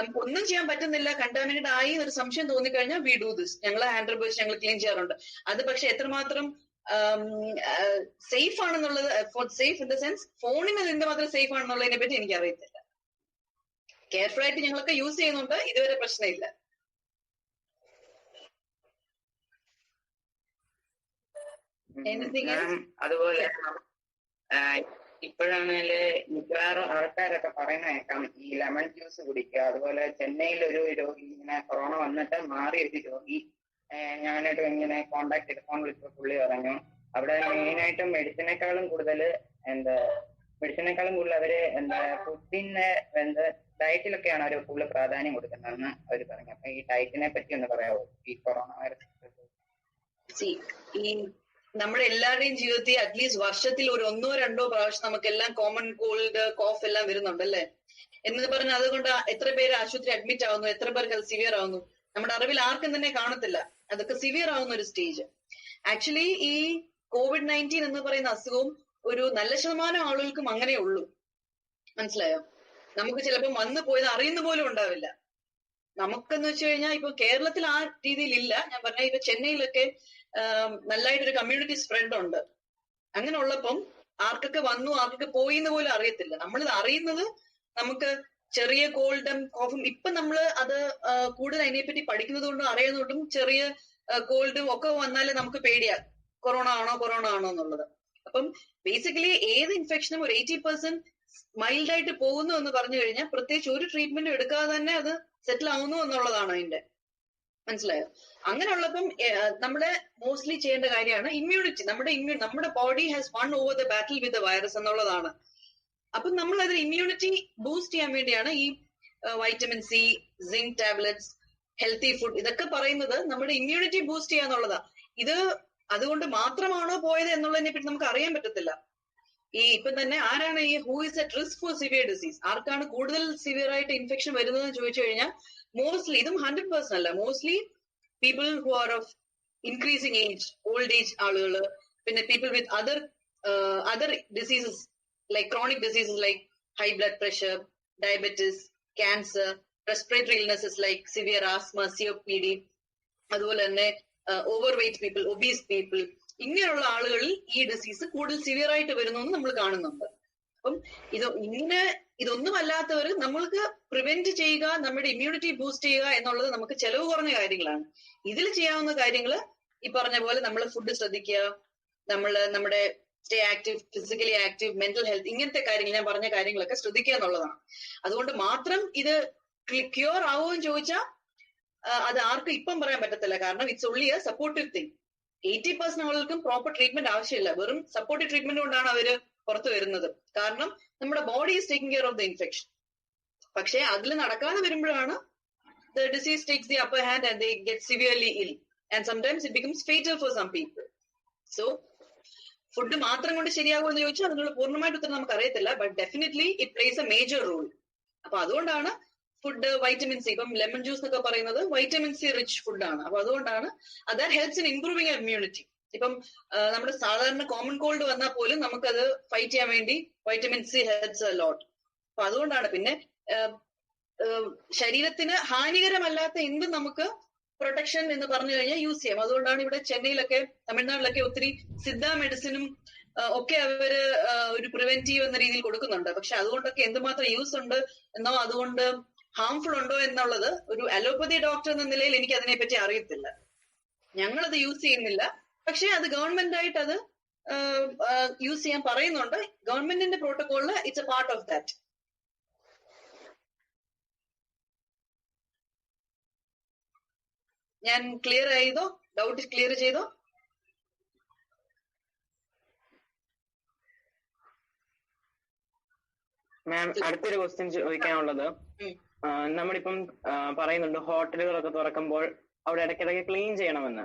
നമുക്ക് ഒന്നും ചെയ്യാൻ പറ്റുന്നില്ല, കണ്ടാമിനേറ്റ് ആയി ഒരു സംശയം തോന്നിക്കഴിഞ്ഞാൽ വി ഡു ദിസ്. ഞങ്ങൾ ഹാൻഡ് റബ് വെച്ച് ഞങ്ങൾ ക്ലീൻ ചെയ്യാറുണ്ട്. അത് പക്ഷെ എത്രമാത്രം സേഫ് ആണെന്നുള്ളത്, സേഫ് ഇൻ ദ സെൻസ് ഫോണിന് എന്തുമാത്രം സേഫ് ആണെന്നുള്ളതിനെ പറ്റി എനിക്ക് അറിയത്തില്ല. കെയർഫുൾ ആയിട്ട് ഞങ്ങളൊക്കെ യൂസ് ചെയ്യുന്നുണ്ട്, ഇതുവരെ പ്രശ്നമില്ല. അതുപോലെ ഇപ്പോഴാണെങ്കില് മിക്കവാറും ആൾക്കാരൊക്കെ പറയുന്ന കേൾക്കാം ഈ ലെമൺ ജ്യൂസ് കുടിക്കുക. അതുപോലെ ചെന്നൈയിൽ ഒരു രോഗി ഇങ്ങനെ കൊറോണ വന്നിട്ട് മാറിയ ഒരു രോഗി ഞാനായിട്ട് ഇങ്ങനെ കോണ്ടാക്ട് ചെയ്ത് ഫോൺ വിളിച്ചപ്പോൾ പുള്ളി പറഞ്ഞു അവിടെ മെയിനായിട്ടും മെഡിസിനേക്കാളും കൂടുതൽ അവര് ഫുഡിന്റെ ഡയറ്റിലൊക്കെയാണ് അവർ കൂടുതൽ പ്രാധാന്യം കൊടുക്കുന്നതെന്ന് അവർ പറഞ്ഞു. അപ്പൊ ഈ ഡയറ്റിനെ പറ്റി ഒന്ന് പറയാമോ ഈ കൊറോണ വൈറസ്? ഈ നമ്മുടെ എല്ലാവരുടെയും ജീവിതത്തിൽ അറ്റ്ലീസ്റ്റ് വർഷത്തിൽ ഒരു 1-2 പ്രാവശ്യം നമുക്കെല്ലാം കോമൺ കോൾഡ്, കോഫ് എല്ലാം വരുന്നുണ്ടല്ലേ എന്ന് പറഞ്ഞാൽ അതുകൊണ്ട് എത്ര പേര് ആശുപത്രി അഡ്മിറ്റ് ആവുന്നു, എത്ര പേർക്ക് അത് സിവിയർ ആവുന്നു, നമ്മുടെ അറിവിൽ ആർക്കും തന്നെ കാണത്തില്ല. അതൊക്കെ സിവിയർ ആവുന്ന ഒരു സ്റ്റേജ്. ആക്ച്വലി ഈ COVID-19 എന്ന് പറയുന്ന അസുഖവും ഒരു നല്ല ശതമാനം ആളുകൾക്കും അങ്ങനെ ഉള്ളൂ. മനസ്സിലായോ? നമുക്ക് ചിലപ്പോൾ വന്നു പോയത് അറിയുന്ന പോലും ഉണ്ടാവില്ല. നമുക്കെന്ന് വെച്ച് കഴിഞ്ഞാൽ ഇപ്പൊ കേരളത്തിൽ ആ രീതിയിൽ ഇല്ല. ഞാൻ പറഞ്ഞ ഇപ്പൊ ചെന്നൈയിലൊക്കെ നല്ലതായിട്ടൊരു കമ്മ്യൂണിറ്റി സ്പ്രെഡ് ഉണ്ട്. അങ്ങനെ ഉള്ളപ്പം ആർക്കൊക്കെ വന്നു ആർക്കൊക്കെ പോയി എന്ന് പോലും അറിയത്തില്ല. നമ്മളിത് അറിയുന്നത് നമുക്ക് ചെറിയ കോൾഡും കോഫും ഇപ്പൊ നമ്മൾ അത് കൂടുതൽ അതിനെപ്പറ്റി പഠിക്കുന്നത് കൊണ്ടും അറിയുന്നതുകൊണ്ടും ചെറിയ കോൾഡും ഒക്കെ വന്നാലേ നമുക്ക് പേടിയാ കൊറോണ ആണോ എന്നുള്ളത്. അപ്പം ബേസിക്കലി ഏത് ഇൻഫെക്ഷനും ഒരു 80% മൈൽഡ് ആയിട്ട് പോകുന്നു എന്ന് പറഞ്ഞു കഴിഞ്ഞാൽ പ്രത്യേകിച്ച് ഒരു ട്രീറ്റ്മെന്റും എടുക്കാതെ തന്നെ അത് സെറ്റിൽ ആവുന്നു എന്നുള്ളതാണ് അതിന്റെ. മനസ്സിലായോ? അങ്ങനെയുള്ളപ്പം നമ്മുടെ മോസ്റ്റ്ലി ചെയ്യേണ്ട കാര്യമാണ് ഇമ്മ്യൂണിറ്റി. നമ്മുടെ body has won over the battle with the virus എന്നുള്ളതാണ്. അപ്പം നമ്മൾ അത് ഇമ്മ്യൂണിറ്റി ബൂസ്റ്റ് ചെയ്യാൻ വേണ്ടിയാണ് ഈ vitamin C, zinc tablets, healthy food ഇതൊക്കെ പറയുന്നത് നമ്മുടെ ഇമ്മ്യൂണിറ്റി ബൂസ്റ്റ് ചെയ്യാന്നുള്ളതാ. ഇത് അതുകൊണ്ട് മാത്രമാണോ പോയത് എന്നുള്ളതിനെ പറ്റി നമുക്ക് അറിയാൻ പറ്റത്തില്ല. ഈ ഇപ്പം തന്നെ ആരാണ് ഈ who is at risk for severe disease, ആർക്കാണ് കൂടുതൽ സിവിയർ ആയിട്ട് ഇൻഫെക്ഷൻ വരുന്നതെന്ന് ചോദിച്ചു കഴിഞ്ഞാൽ മോസ്റ്റ്ലി ഇതും 100% അല്ല, mostly people who are of increasing age, old age ആളുകള്, പിന്നെ people with other diseases like chronic diseases like high blood pressure, diabetes, cancer, respiratory illnesses like severe asthma, COPD, അതുപോലെ തന്നെ overweight people, obese people, ഇങ്ങനെയുള്ള ആളുകളിൽ ഈ disease കൂടുതൽ severe ആയിട്ട് വരുന്നു എന്ന് നമ്മൾ കാണുന്നുണ്ട്. അപ്പം ഇതൊന്നും അല്ലാത്തവർ നമ്മൾക്ക് പ്രിവെന്റ് ചെയ്യുക, നമ്മുടെ ഇമ്മ്യൂണിറ്റി ബൂസ്റ്റ് ചെയ്യുക എന്നുള്ളത് നമുക്ക് ചെലവ് കുറഞ്ഞ കാര്യങ്ങളാണ്. ഇതിൽ ചെയ്യാവുന്ന കാര്യങ്ങൾ ഈ പറഞ്ഞ പോലെ നമ്മൾ ഫുഡ് ശ്രദ്ധിക്കുക, നമ്മുടെ stay active, physically active, mental health, ഇങ്ങനത്തെ കാര്യങ്ങൾ ഞാൻ പറഞ്ഞ കാര്യങ്ങളൊക്കെ ശ്രദ്ധിക്കുക എന്നുള്ളതാണ്. അതുകൊണ്ട് മാത്രം ഇത് ക്യൂർ ആവുമെന്ന് ചോദിച്ചാൽ അത് ആർക്കും ഇപ്പം പറയാൻ പറ്റത്തില്ല. കാരണം it's only A supportive thing. 80% ആളുകൾക്കും പ്രോപ്പർ ട്രീറ്റ്മെന്റ് ആവശ്യമില്ല. വെറും സപ്പോർട്ടീവ് ട്രീറ്റ്മെന്റ് കൊണ്ടാണ് അവര് പുറത്തു വരുന്നത്. കാരണം നമ്മുടെ body is taking care of the infection. പക്ഷെ അതിൽ നടക്കാതെ വരുമ്പോഴാണ് the disease takes the upper hand and they get severely ill and sometimes it becomes fatal for some people. So food മാത്രം കൊണ്ട് ശരിയാകുമെന്ന് ചോദിച്ചാൽ അതിനുള്ള പൂർണ്ണമായിട്ട് ഉത്തരം നമുക്ക് അറിയത്തില്ല. But definitely it plays a major role. അപ്പൊ അതുകൊണ്ടാണ് ഫുഡ്, വൈറ്റമിൻ സി, ഇപ്പം ലെമൺ ജ്യൂസ് എന്നൊക്കെ പറയുന്നത് വൈറ്റമിൻ സി റിച്ച് ഫുഡാണ്. അപ്പൊ അതുകൊണ്ടാണ് that helps in improving immunity. ഇപ്പം നമ്മുടെ സാധാരണ കോമൺ കോൾഡ് വന്നാൽ പോലും നമുക്കത് ഫൈറ്റ് ചെയ്യാൻ വേണ്ടി vitamin C helps a lot. അപ്പൊ അതുകൊണ്ടാണ്. പിന്നെ ശരീരത്തിന് ഹാനികരമല്ലാത്ത എന്തും നമുക്ക് പ്രൊട്ടക്ഷൻ എന്ന് പറഞ്ഞു കഴിഞ്ഞാൽ യൂസ് ചെയ്യാം. അതുകൊണ്ടാണ് ഇവിടെ ചെന്നൈയിലൊക്കെ, തമിഴ്നാട്ടിലൊക്കെ ഒത്തിരി സിദ്ധ മെഡിസിനും ഒക്കെ അവര് ഒരു പ്രിവെന്റീവ് എന്ന രീതിയിൽ കൊടുക്കുന്നുണ്ട്. പക്ഷെ അതുകൊണ്ടൊക്കെ എന്തുമാത്രം യൂസ് ഉണ്ട് എന്നോ അതുകൊണ്ട് ഹാംഫുൾ ഉണ്ടോ എന്നുള്ളത് ഒരു അലോപ്പതി ഡോക്ടർ എന്ന നിലയിൽ എനിക്ക് അതിനെപ്പറ്റി അറിയത്തില്ല. ഞങ്ങളത് യൂസ് ചെയ്യുന്നില്ല. പക്ഷെ അത് ഗവൺമെന്റ് ആയിട്ട് അത് യൂസ് ചെയ്യാൻ പറയുന്നുണ്ട്. ഗവൺമെന്റിന്റെ പ്രോട്ടോകോളില് it's a part of that. ഞാൻ ക്ലിയർ ചെയ്തോ? ഡൗട്ട് ക്ലിയർ ചെയ്തോ? മാം, അടുത്തൊരു ക്വസ്റ്റ്യൻ ചോദിക്കാനുള്ളത്, നമ്മളിപ്പം പറയുന്നുണ്ട് ഹോട്ടലുകളൊക്കെ തുറക്കുമ്പോൾ അവിടെ ഇടയ്ക്കിടയ്ക്ക് ക്ലീൻ ചെയ്യണമെന്ന്.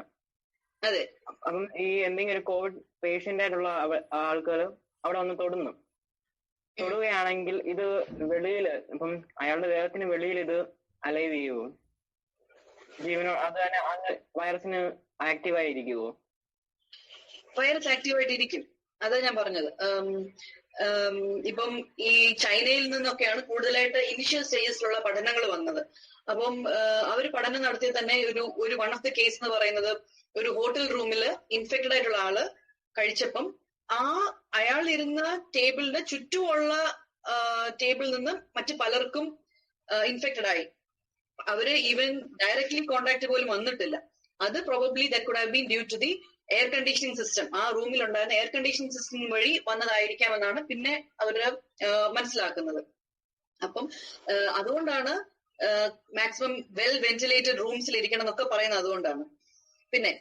അതെ. അപ്പം ഈ എന്തെങ്കിലും ഒരു കോവിഡ് പേഷ്യന്റ് ആയിട്ടുള്ള ആൾക്കാർ അവിടെ വന്ന് തൊടുകയാണെങ്കിൽ ഇത് വെളിയില്, ഇപ്പം അയാളുടെ ദേഹത്തിന് വെളിയിൽ ഇത് അലൈവ് ചെയ്യുവോ? അത് തന്നെ വൈറസിന് ആക്റ്റീവായിരിക്കുവോ? വൈറസ് ആക്റ്റീവായിട്ടിരിക്കും. അതാ ഞാൻ പറഞ്ഞത്. ഇപ്പം ഈ ചൈനയിൽ നിന്നൊക്കെയാണ് കൂടുതലായിട്ട് ഇനിഷ്യൽ സ്റ്റേജസിലുള്ള പഠനങ്ങൾ വന്നത്. അപ്പം അവര് പഠനം നടത്തിയ തന്നെ ഒരു വൺ ഓഫ് ദി കേസ് എന്ന് പറയുന്നത്, ഒരു ഹോട്ടൽ റൂമില് ഇൻഫെക്റ്റഡ് ആയിട്ടുള്ള ആള് കഴിച്ചപ്പം അയാൾ ഇരുന്ന ടേബിളിന്റെ ചുറ്റുമുള്ള ടേബിളിൽ നിന്ന് മറ്റു പലർക്കും ഇൻഫെക്റ്റഡ് ആയി. അവര് ഈവൻ ഡയറക്ട്ലി കോണ്ടാക്ട് പോലും വന്നിട്ടില്ല. അത് probably that could have been due to the air conditioning system. ആ റൂമിൽ ഉണ്ടായിരുന്ന എയർ കണ്ടീഷനിങ് സിസ്റ്റം വഴി വന്നതായിരിക്കാമെന്നാണ് പിന്നെ അവര് മനസ്സിലാക്കുന്നത്. അപ്പം അതുകൊണ്ടാണ് മാക്സിമം വെൽ വെന്റിലേറ്റഡ് റൂംസിൽ ഇരിക്കണം എന്നൊക്കെ പറയുന്നത് അതുകൊണ്ടാണ്. പിന്നെ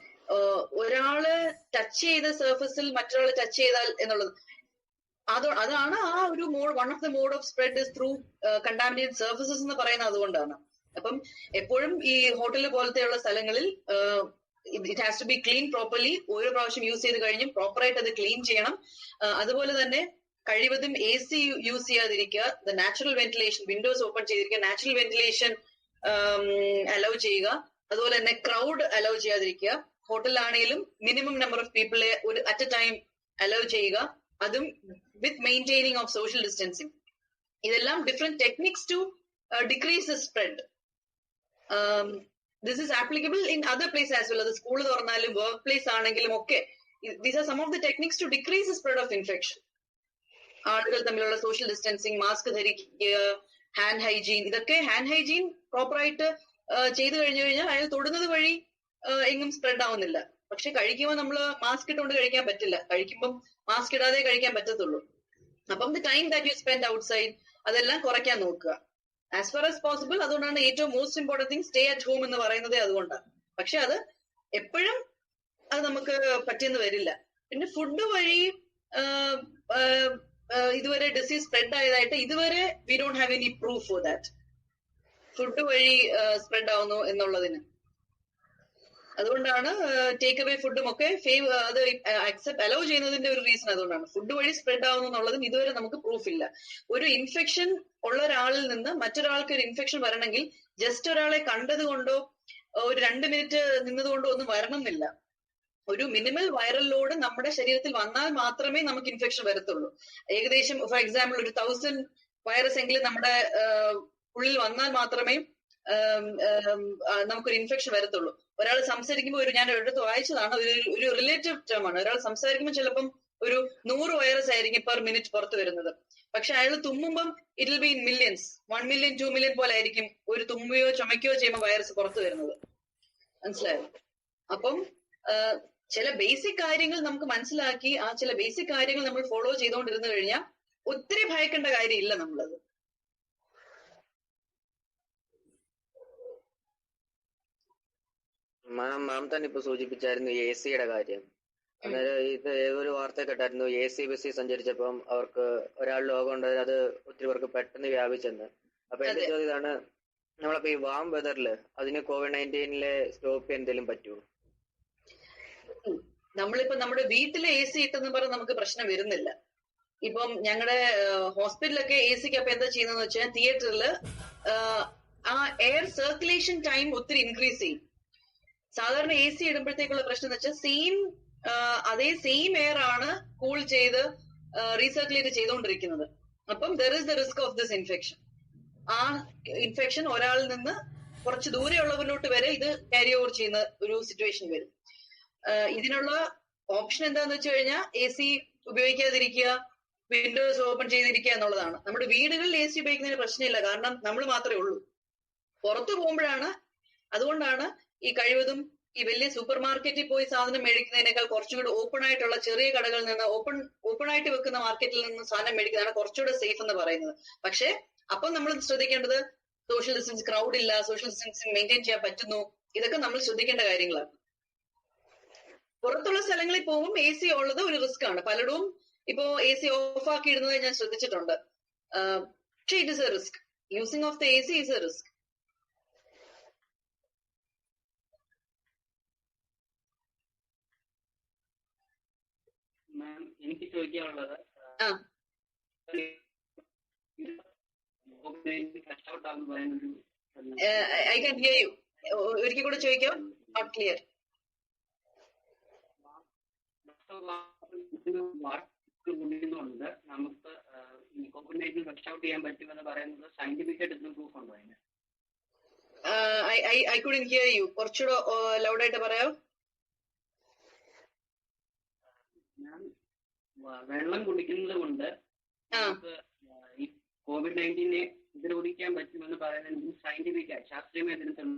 ഒരാള് ടച്ച് ചെയ്ത സർഫസിൽ മറ്റൊരാൾ ടച്ച് ചെയ്താൽ എന്നുള്ളത് അതാണ് ആ ഒരു one of the mode of spread is through contaminated surfaces എന്ന് പറയുന്നത് അതുകൊണ്ടാണ്. അപ്പം എപ്പോഴും ഈ ഹോട്ടൽ പോലത്തെയുള്ള സ്ഥലങ്ങളിൽ it has to be clean properly. ഓരോ പ്രാവശ്യം യൂസ് ചെയ്ത് കഴിഞ്ഞും പ്രോപ്പറായിട്ട് അത് ക്ലീൻ ചെയ്യണം. അതുപോലെ തന്നെ കഴിവതും AC യൂസ് ചെയ്യാതിരിക്കുക. The natural ventilation, windows open ചെയ്തിരിക്കുക, നാച്ചുറൽ വെന്റിലേഷൻ അലൗ ചെയ്യുക. അതുപോലെ തന്നെ ക്രൗഡ് അലൗ ചെയ്യാതിരിക്കുക. ഹോട്ടലിലാണെങ്കിലും മിനിമം നമ്പർ ഓഫ് പീപ്പിളെ ഒരു അറ്റ് എ ടൈം അലൗ ചെയ്യുക. അതും with maintaining of social distancing. ഇതെല്ലാം different techniques to decrease the spread. This is applicable in other place as well. അത് സ്കൂൾ തുറന്നാലും വർക്ക് പ്ലേസ് ആണെങ്കിലും ഒക്കെ these are some of the techniques to decrease the spread of infection. ആളുകൾ തമ്മിലുള്ള social distancing, mask ധരിക്കുക, hand hygiene. ഇതൊക്കെ hand hygiene പ്രോപ്പറായിട്ട് ചെയ്തു കഴിഞ്ഞു കഴിഞ്ഞാൽ അയാൾ തൊടുന്നത് വഴി എങ്ങും സ്പ്രെഡ് ആവുന്നില്ല. പക്ഷെ കഴിക്കുമ്പോൾ നമ്മൾ മാസ്ക് ഇട്ടുകൊണ്ട് കഴിക്കാൻ പറ്റില്ല. കഴിക്കുമ്പോൾ മാസ്ക് ഇടാതെ കഴിക്കാൻ പറ്റത്തുള്ളൂ. അപ്പം the time that you spend outside അതെല്ലാം കുറയ്ക്കാൻ നോക്കുക ആസ് ഫാർ ആസ് പോസിബിൾ. അതുകൊണ്ടാണ് ഏറ്റവും most important thing stay at home എന്ന് പറയുന്നത് അതുകൊണ്ടാണ്. പക്ഷെ അത് എപ്പോഴും അത് നമുക്ക് പറ്റിയെന്ന് വരില്ല. പിന്നെ ഫുഡ് വഴി ഇതുവരെ ഡിസീസ് സ്പ്രെഡ് ആയതായിട്ട് ഇതുവരെ we don't have any proof for that. Food വഴി സ്പ്രെഡ് ആവുന്നു എന്നുള്ളതിന്. അതുകൊണ്ടാണ് ടേക്ക് അവേ ഫുഡും ഒക്കെ അത് അക്സെപ്റ്റ് അലൗ ചെയ്യുന്നതിന്റെ ഒരു റീസൺ അതുകൊണ്ടാണ്. ഫുഡ് വഴി സ്പ്രെഡ് ആവുന്നു എന്നുള്ളതിന് ഇതുവരെ നമുക്ക് പ്രൂഫ് ഇല്ല. ഒരു ഇൻഫെക്ഷൻ ഉള്ള ഒരാളിൽ നിന്ന് മറ്റൊരാൾക്ക് ഒരു ഇൻഫെക്ഷൻ വരണമെങ്കിൽ ജസ്റ്റ് ഒരാളെ കണ്ടത് കൊണ്ടോ ഒരു 2 മിനിറ്റ് നിന്നതുകൊണ്ടോ ഒന്നും വരണമെന്നില്ല. ഒരു മിനിമൽ വൈറൽ ലോഡ് നമ്മുടെ ശരീരത്തിൽ വന്നാൽ മാത്രമേ നമുക്ക് ഇൻഫെക്ഷൻ വരത്തുള്ളൂ. ഏകദേശം ഫോർ എക്സാമ്പിൾ ഒരു 1000 വൈറസ് എങ്കിലും നമ്മുടെ ഉള്ളിൽ വന്നാൽ മാത്രമേ നമുക്കൊരു ഇൻഫെക്ഷൻ വരത്തുള്ളൂ. ഒരാൾ സംസാരിക്കുമ്പോൾ ഞാൻ ഒരിടത്ത് വായിച്ചതാണ്, ഒരു റിലേറ്റീവ് ടേം ആണ്. ഒരാൾ സംസാരിക്കുമ്പോൾ ചിലപ്പം ഒരു 100 വൈറസ് ആയിരിക്കും പെർ മിനിറ്റ് പുറത്തു വരുന്നത്. പക്ഷെ അയാൾ തുമ്മുമ്പം it will be in millions, 1 million 2 million പോലെ ആയിരിക്കും ഒരു തുമ്മുകയോ ചുമയ്ക്കുകയോ ചെയ്യുമ്പോൾ വൈറസ് പുറത്തു വരുന്നത്. മനസ്സിലായോ? അപ്പം ചില ബേസിക് കാര്യങ്ങൾ നമുക്ക് മനസ്സിലാക്കി ആ ചില ബേസിക് കാര്യങ്ങൾ നമ്മൾ ഫോളോ ചെയ്തുകൊണ്ടിരുന്നു കഴിഞ്ഞാൽ ഒത്തിരി ഭയക്കേണ്ട കാര്യമില്ല നമ്മളത്. മാം തന്നെ ഇപ്പൊ സൂചിപ്പിച്ചായിരുന്നു AC-യുടെ കാര്യം. അന്നേരം ഇത് ഏതൊരു വാർത്ത കേട്ടായിരുന്നു, AC ബസ്സിൽ സഞ്ചരിച്ചപ്പം അവർക്ക് ഒരാൾ രോഗം ഉണ്ട്, അത് ഒത്തിരി പേർക്ക് പെട്ടെന്ന് വ്യാപിച്ചെന്ന്. അപ്പൊ എന്റെ ചോദ്യം ഇതാണ്, നമ്മളപ്പോ ഈ വാം വെതറില് അതിന് COVID-19 സ്റ്റോപ്പ് ചെയ്യാൻ എന്തെങ്കിലും പറ്റുമോ? നമ്മളിപ്പോ നമ്മുടെ വീട്ടിലെ AC ഇട്ടെന്ന് പറഞ്ഞാൽ നമുക്ക് പ്രശ്നം വരുന്നില്ല. ഇപ്പം ഞങ്ങളുടെ ഹോസ്പിറ്റലൊക്കെ AC-ക്ക് അപ്പൊ എന്താ ചെയ്യുന്നതെന്ന് വെച്ചാൽ തിയേറ്ററിൽ ആ എയർ സർക്കുലേഷൻ ടൈം ഒത്തിരി ഇൻക്രീസ് ചെയ്യും. സാധാരണ AC ഇടുമ്പോഴത്തേക്കുള്ള പ്രശ്നം എന്ന് വെച്ചാൽ അതേ സെയിം എയർ ആണ് കൂൾ ചെയ്ത് റീസർക്കുലേറ്റ് ചെയ്തുകൊണ്ടിരിക്കുന്നത്. അപ്പം there is the risk of this infection. ആ ഇൻഫെക്ഷൻ ഒരാളിൽ നിന്ന് കുറച്ച് ദൂരെയുള്ളവരിലോട്ട് വരെ ഇത് ക്യാരി ഓവർ ചെയ്യുന്ന ഒരു സിറ്റുവേഷൻ വരും. ഇതിനുള്ള ഓപ്ഷൻ എന്താന്ന് വെച്ച് കഴിഞ്ഞാൽ AC ഉപയോഗിക്കാതിരിക്കുക, വിൻഡോസ് ഓപ്പൺ ചെയ്തിരിക്കുക എന്നുള്ളതാണ്. നമ്മുടെ വീടുകളിൽ AC ഉപയോഗിക്കുന്നതിന് പ്രശ്നമില്ല, കാരണം നമ്മൾ മാത്രമേ ഉള്ളൂ. പുറത്തു പോകുമ്പോഴാണ്. അതുകൊണ്ടാണ് ഈ കഴിവതും ഈ വലിയ സൂപ്പർ മാർക്കറ്റിൽ പോയി സാധനം മേടിക്കുന്നതിനേക്കാൾ കുറച്ചുകൂടി ഓപ്പൺ ആയിട്ടുള്ള ചെറിയ കടകളിൽ നിന്ന് ഓപ്പൺ ആയിട്ട് വെക്കുന്ന മാർക്കറ്റിൽ നിന്ന് സാധനം മേടിക്കുന്നതാണ് കുറച്ചുകൂടെ സേഫ് എന്ന് പറയുന്നത്. പക്ഷെ അപ്പം നമ്മൾ ശ്രദ്ധിക്കേണ്ടത് സോഷ്യൽ ഡിസ്റ്റൻസ്, ക്രൗഡ് ഇല്ല, സോഷ്യൽ ഡിസ്റ്റൻസിങ് മെയിൻറ്റെയിൻ ചെയ്യാൻ പറ്റുന്നു, ഇതൊക്കെ നമ്മൾ ശ്രദ്ധിക്കേണ്ട കാര്യങ്ങളാണ്. പുറത്തുള്ള സ്ഥലങ്ങളിൽ പോകുമ്പോൾ AC ഉള്ളത് ഒരു റിസ്ക് ആണ്. പലരും ഇപ്പോ AC ഓഫ് ആക്കി ഇടുന്നത് ഞാൻ ശ്രദ്ധിച്ചിട്ടുണ്ട്. പക്ഷെ it is a risk. Using of the AC is a risk. Ma'am, എനിക്ക് ചോദിക്കാനുള്ളത്, ഐ കാൻ ഹിയർ യു. ഒരിക്കൽ കൂടെ ചോദിക്കാം, നോട്ട് ക്ലിയർ. ണ്ട് നമുക്ക് COVID-19 ഫസ്റ്റ് ഔട്ട് ചെയ്യാൻ പറ്റുമെന്ന് പറയുന്നത് സയന്റിഫിക് ആയിട്ട് പ്രൂഫ് ഉണ്ടോ അതിന്? I couldn't hear you. കുറച്ചുകൂടെ ലൗഡായിട്ട് പറയാം. ഞാൻ വെള്ളം കുടിക്കുന്നത് കൊണ്ട് നമുക്ക് ഈ COVID-19 പ്രതിരോധിക്കാൻ പറ്റുമെന്ന് പറയുന്നതിന് സയന്റിഫിക് ശാസ്ത്രീയമായ എന്തെങ്കിലും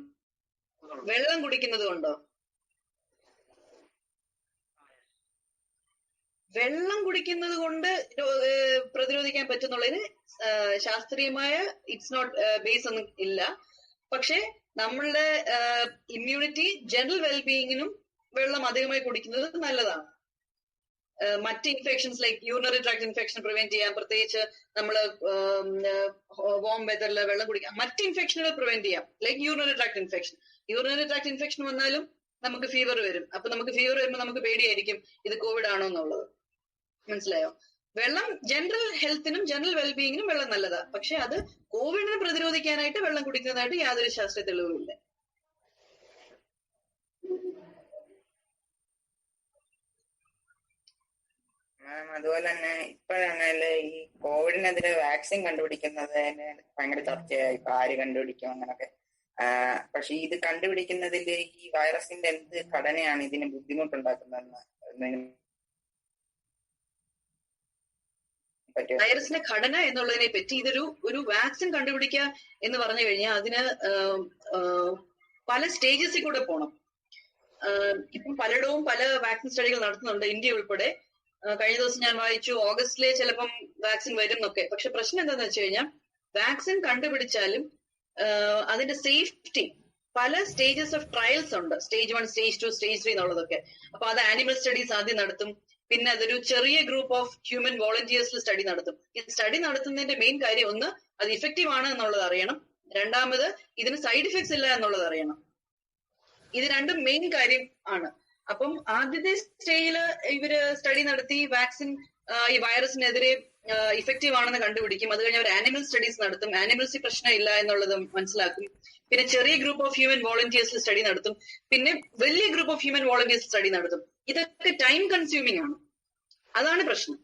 വെള്ളം കുടിക്കുന്നത് കൊണ്ടോ? വെള്ളം കുടിക്കുന്നത് കൊണ്ട് പ്രതിരോധിക്കാൻ പറ്റുന്നുള്ളതിന് ശാസ്ത്രീയമായ ഇറ്റ്സ് നോട്ട് ബേസ് ഒന്നും ഇല്ല. പക്ഷെ നമ്മളുടെ ഇമ്മ്യൂണിറ്റി, ജനറൽ വെൽബീയിങ്ങിനും വെള്ളം അധികമായി കുടിക്കുന്നത് നല്ലതാണ്. മറ്റ് infections like urinary tract infection prevent ചെയ്യാം. പ്രത്യേകിച്ച് നമ്മള് വാം വെതറിൽ വെള്ളം കുടിക്കാം. മറ്റ് ഇൻഫെക്ഷനുകൾ പ്രിവെന്റ് ചെയ്യാം, like urinary tract infection. Urinary tract infection വന്നാലും നമുക്ക് ഫീവർ വരും. അപ്പൊ നമുക്ക് ഫീവർ വരുമ്പോൾ നമുക്ക് പേടിയായിരിക്കും ഇത് കോവിഡ് ആണോ എന്നുള്ളത്. മനസ്സിലായോ? വെള്ളം ജനറൽ ഹെൽത്തിനും ജനറൽ വെൽബീയിങ്ങിനും വെള്ളം നല്ലതാ. പക്ഷെ അത് കോവിഡിനെ പ്രതിരോധിക്കാനായിട്ട് വെള്ളം കുടിക്കുന്നതായിട്ട് യാതൊരു ശാസ്ത്രീയ തെളിവുമില്ല. അതുപോലെ തന്നെ ഇപ്പോഴാണല്ലേ ഈ കോവിഡിനെതിരെ വാക്സിൻ കണ്ടുപിടിക്കുന്നത് ഭയങ്കര ചർച്ചയായി. ഇപ്പൊ ആര് കണ്ടുപിടിക്കും അങ്ങനൊക്കെ. പക്ഷെ ഇത് കണ്ടുപിടിക്കുന്നതിൽ ഈ വൈറസിന്റെ എന്ത് ഘടനയാണ് ഇതിന് ബുദ്ധിമുട്ടുണ്ടാക്കുന്നതെന്ന് വൈറസിന്റെ ഘടന എന്നുള്ളതിനെ പറ്റി ഒരു വാക്സിൻ കണ്ടുപിടിക്കുക എന്ന് പറഞ്ഞു കഴിഞ്ഞാൽ അതിന് പല സ്റ്റേജസിൽ കൂടെ പോകണം. ഇപ്പം പലയിടവും പല വാക്സിൻ സ്റ്റഡികൾ നടത്തുന്നുണ്ട്, ഇന്ത്യ ഉൾപ്പെടെ. കഴിഞ്ഞ ദിവസം ഞാൻ വായിച്ചു ഓഗസ്റ്റിലെ ചിലപ്പം വാക്സിൻ വരും എന്നൊക്കെ. പക്ഷെ പ്രശ്നം എന്താണെന്ന് വെച്ച് കഴിഞ്ഞാൽ വാക്സിൻ കണ്ടുപിടിച്ചാലും അതിന്റെ സേഫ്റ്റി പല സ്റ്റേജസ് ഓഫ് ട്രയൽസ് ഉണ്ട്. സ്റ്റേജ് 1, സ്റ്റേജ് 2, സ്റ്റേജ് 3 എന്നുള്ളതൊക്കെ. അപ്പൊ അത് ആനിമൽ സ്റ്റഡീസ് ആദ്യം നടത്തും. പിന്നെ അതൊരു ചെറിയ ഗ്രൂപ്പ് ഓഫ് ഹ്യൂമൻ വോളണ്ടിയേഴ്സിൽ സ്റ്റഡി നടത്തും. ഈ സ്റ്റഡി നടത്തുന്നതിന്റെ മെയിൻ കാര്യം ഒന്ന്, അത് ഇഫക്റ്റീവ് ആണ് എന്നുള്ളത് അറിയണം. രണ്ടാമത്, ഇതിന് സൈഡ് ഇഫക്ട്സ് ഇല്ല എന്നുള്ളത് അറിയണം. ഇത് രണ്ടും മെയിൻ കാര്യം ആണ്. അപ്പം ആദ്യത്തെ സ്റ്റേജില് ഇവര് സ്റ്റഡി നടത്തി വാക്സിൻ ഈ വൈറസിനെതിരെ ഇഫക്റ്റീവ് ആണെന്ന് കണ്ടുപിടിക്കും. അത് കഴിഞ്ഞ് അവർ ആനിമൽ സ്റ്റഡീസ് നടത്തും. ആനിമൽസിൽ പ്രശ്നമില്ല എന്നുള്ളത് മനസ്സിലാക്കും. പിന്നെ ചെറിയ ഗ്രൂപ്പ് ഓഫ് ഹ്യൂമൻ വോളണ്ടിയേഴ്സിൽ സ്റ്റഡി നടത്തും. പിന്നെ വലിയ group of human volunteers study നടത്തും. ഇതൊക്കെ ടൈം കൺസ്യൂമിംഗ് ആണ്. അതാണ് പ്രശ്നം.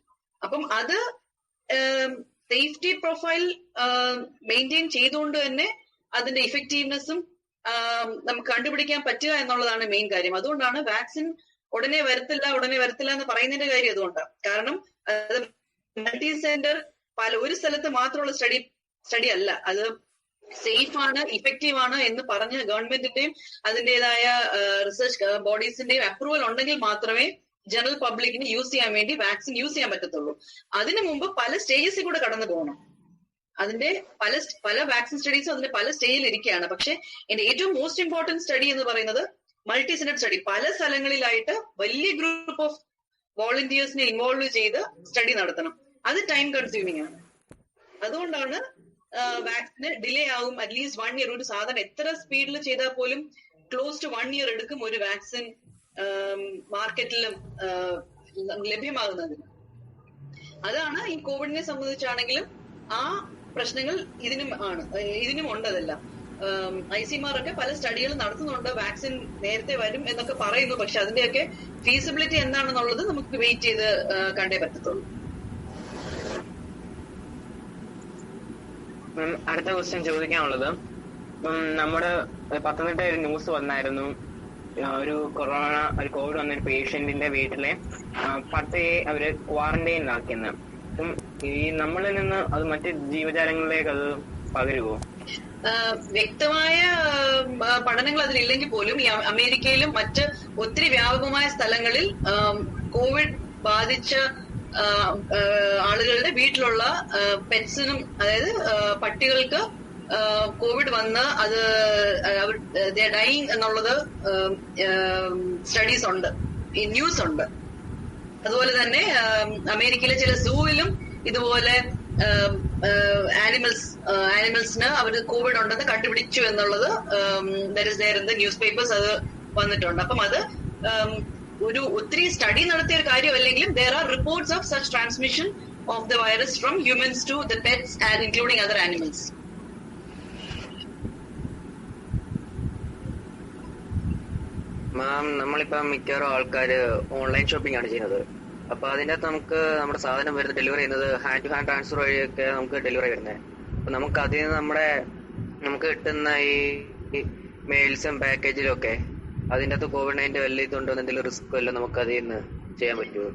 അപ്പം അത് സേഫ്റ്റി പ്രൊഫൈൽ മെയിൻറ്റെയിൻ ചെയ്തുകൊണ്ട് തന്നെ അതിന്റെ ഇഫക്റ്റീവ്നെസ്സും നമുക്ക് കണ്ടുപിടിക്കാൻ പറ്റുക എന്നുള്ളതാണ് മെയിൻ കാര്യം. അതുകൊണ്ടാണ് വാക്സിൻ ഉടനെ വരത്തില്ല എന്ന് പറയുന്നതിന്റെ കാര്യം അതുകൊണ്ടാണ്. കാരണം അത് മൾട്ടി സെന്റർ ഒരു സ്ഥലത്ത് മാത്രമുള്ള സ്റ്റഡി അല്ല. അത് സേഫ് ആണ്, ഇഫക്റ്റീവ് ആണ് എന്ന് പറഞ്ഞ് ഗവൺമെന്റിന്റെയും അതിന്റേതായ റിസർച്ച് ബോഡീസിന്റെയും അപ്രൂവൽ ഉണ്ടെങ്കിൽ മാത്രമേ ജനറൽ പബ്ലിക്കിന് യൂസ് ചെയ്യാൻ വേണ്ടി വാക്സിൻ യൂസ് ചെയ്യാൻ പറ്റത്തുള്ളൂ. അതിനു മുമ്പ് പല സ്റ്റേജസിൽ കൂടെ കടന്നു പോകണം. അതിന്റെ പല വാക്സിൻ സ്റ്റഡീസും അതിന്റെ പല സ്റ്റേജിൽ ഇരിക്കുകയാണ്. പക്ഷെ എന്റെ ഏറ്റവും മോസ്റ്റ് ഇമ്പോർട്ടന്റ് സ്റ്റഡി എന്ന് പറയുന്നത് മൾട്ടി സെന്റർ സ്റ്റഡി. പല സ്ഥലങ്ങളിലായിട്ട് വലിയ ഗ്രൂപ്പ് ഓഫ് വോളണ്ടിയേഴ്സിനെ ഇൻവോൾവ് ചെയ്ത് സ്റ്റഡി നടത്തണം. അത് ടൈം കൺസ്യൂമിംഗ് ആണ്. അതുകൊണ്ടാണ് വാക്സിന് ഡിലേ ആവും. At least 1 year. ഒരു സാധാരണ എത്ര സ്പീഡിൽ ചെയ്താൽ പോലും ക്ലോസ് ടു 1 year എടുക്കും ഒരു വാക്സിൻ മാർക്കറ്റിലും ലഭ്യമാകുന്നതിന്. അതാണ് ഈ കോവിഡിനെ സംബന്ധിച്ചാണെങ്കിലും ആ പ്രശ്നങ്ങൾ ഇതിനും ഉണ്ടതെല്ലാം. ICMR ഒക്കെ പല സ്റ്റഡികൾ നടത്തുന്നുണ്ട്. വാക്സിൻ നേരത്തെ വരും എന്നൊക്കെ പറയുന്നു. പക്ഷെ അതിന്റെയൊക്കെ ഫീസിബിലിറ്റി എന്താണെന്നുള്ളത് നമുക്ക് വെയിറ്റ് ചെയ്ത് കണ്ടേ പറ്റത്തുള്ളൂ. അടുത്ത ക്വസ്റ്റ്യൻ ചോദിക്കാനുള്ളത്, നമ്മുടെ പത്തനംതിട്ട ഒരു ന്യൂസ് വന്നായിരുന്നു. ഒരു കോവിഡ് വന്നൊരു പേഷ്യന്റിന്റെ വീട്ടിലെ പട്ടയെ അവര് ക്വാറന്റൈനിലാക്കിയെന്ന്. അപ്പം ഈ നമ്മളിൽ നിന്ന് അത് മറ്റ് ജീവജാലങ്ങളിലേക്ക് അത് പകരുമോ? വ്യക്തമായ പഠനങ്ങൾ അതിലില്ലെങ്കിൽ പോലും ഈ അമേരിക്കയിലും മറ്റ് ഒത്തിരി വ്യാപകമായ സ്ഥലങ്ങളിൽ കോവിഡ് ബാധിച്ച ആളുകളുടെ വീട്ടിലുള്ള പെറ്റ്സിനും, അതായത് പട്ടികൾക്ക് കോവിഡ് വന്ന് അത് ഡൈയിങ് എന്നുള്ളത് സ്റ്റഡീസ് ഉണ്ട്, ന്യൂസ് ഉണ്ട്. അതുപോലെ തന്നെ അമേരിക്കയിലെ ചില സൂവിലും ഇതുപോലെ ആനിമൽസിന് അവര് കോവിഡ് ഉണ്ടെന്ന് കണ്ടുപിടിച്ചു എന്നുള്ളത് ന്യൂസ് പേപ്പേഴ്സ് അത് വന്നിട്ടുണ്ട്. അപ്പം അത് ഒത്തിരി സ്റ്റഡി നടത്തിയ ഒരു കാര്യമല്ലെങ്കിലും there are reports of such transmission of the virus from humans to the pets and including other animals. മാം, നമ്മളിപ്പം മിക്കവാറും ആൾക്കാര് ഓൺലൈൻ ഷോപ്പിംഗ് ആണ് ചെയ്യുന്നത്. അപ്പൊ അതിനകത്ത് നമുക്ക് നമ്മുടെ സാധനം വരുന്നത് ഡെലിവറി ചെയ്യുന്നത് ഹാൻഡ് ടു ഹാൻഡ് ട്രാൻസ്ഫർ വഴിയൊക്കെ നമുക്ക് ഡെലിവറി വരുന്നത്. അപ്പൊ നമുക്ക് അതിൽ നിന്ന് നമുക്ക് കിട്ടുന്ന ഈ മെയിൽസും പാക്കേജിലും ഒക്കെ അതിൻ്റെ അകത്ത് COVID-19 വല്ല ഇതുണ്ടോ എന്തെങ്കിലും റിസ്ക് വല്ലതും നമുക്ക് അതിൽ നിന്ന് ചെയ്യാൻ പറ്റുമോ?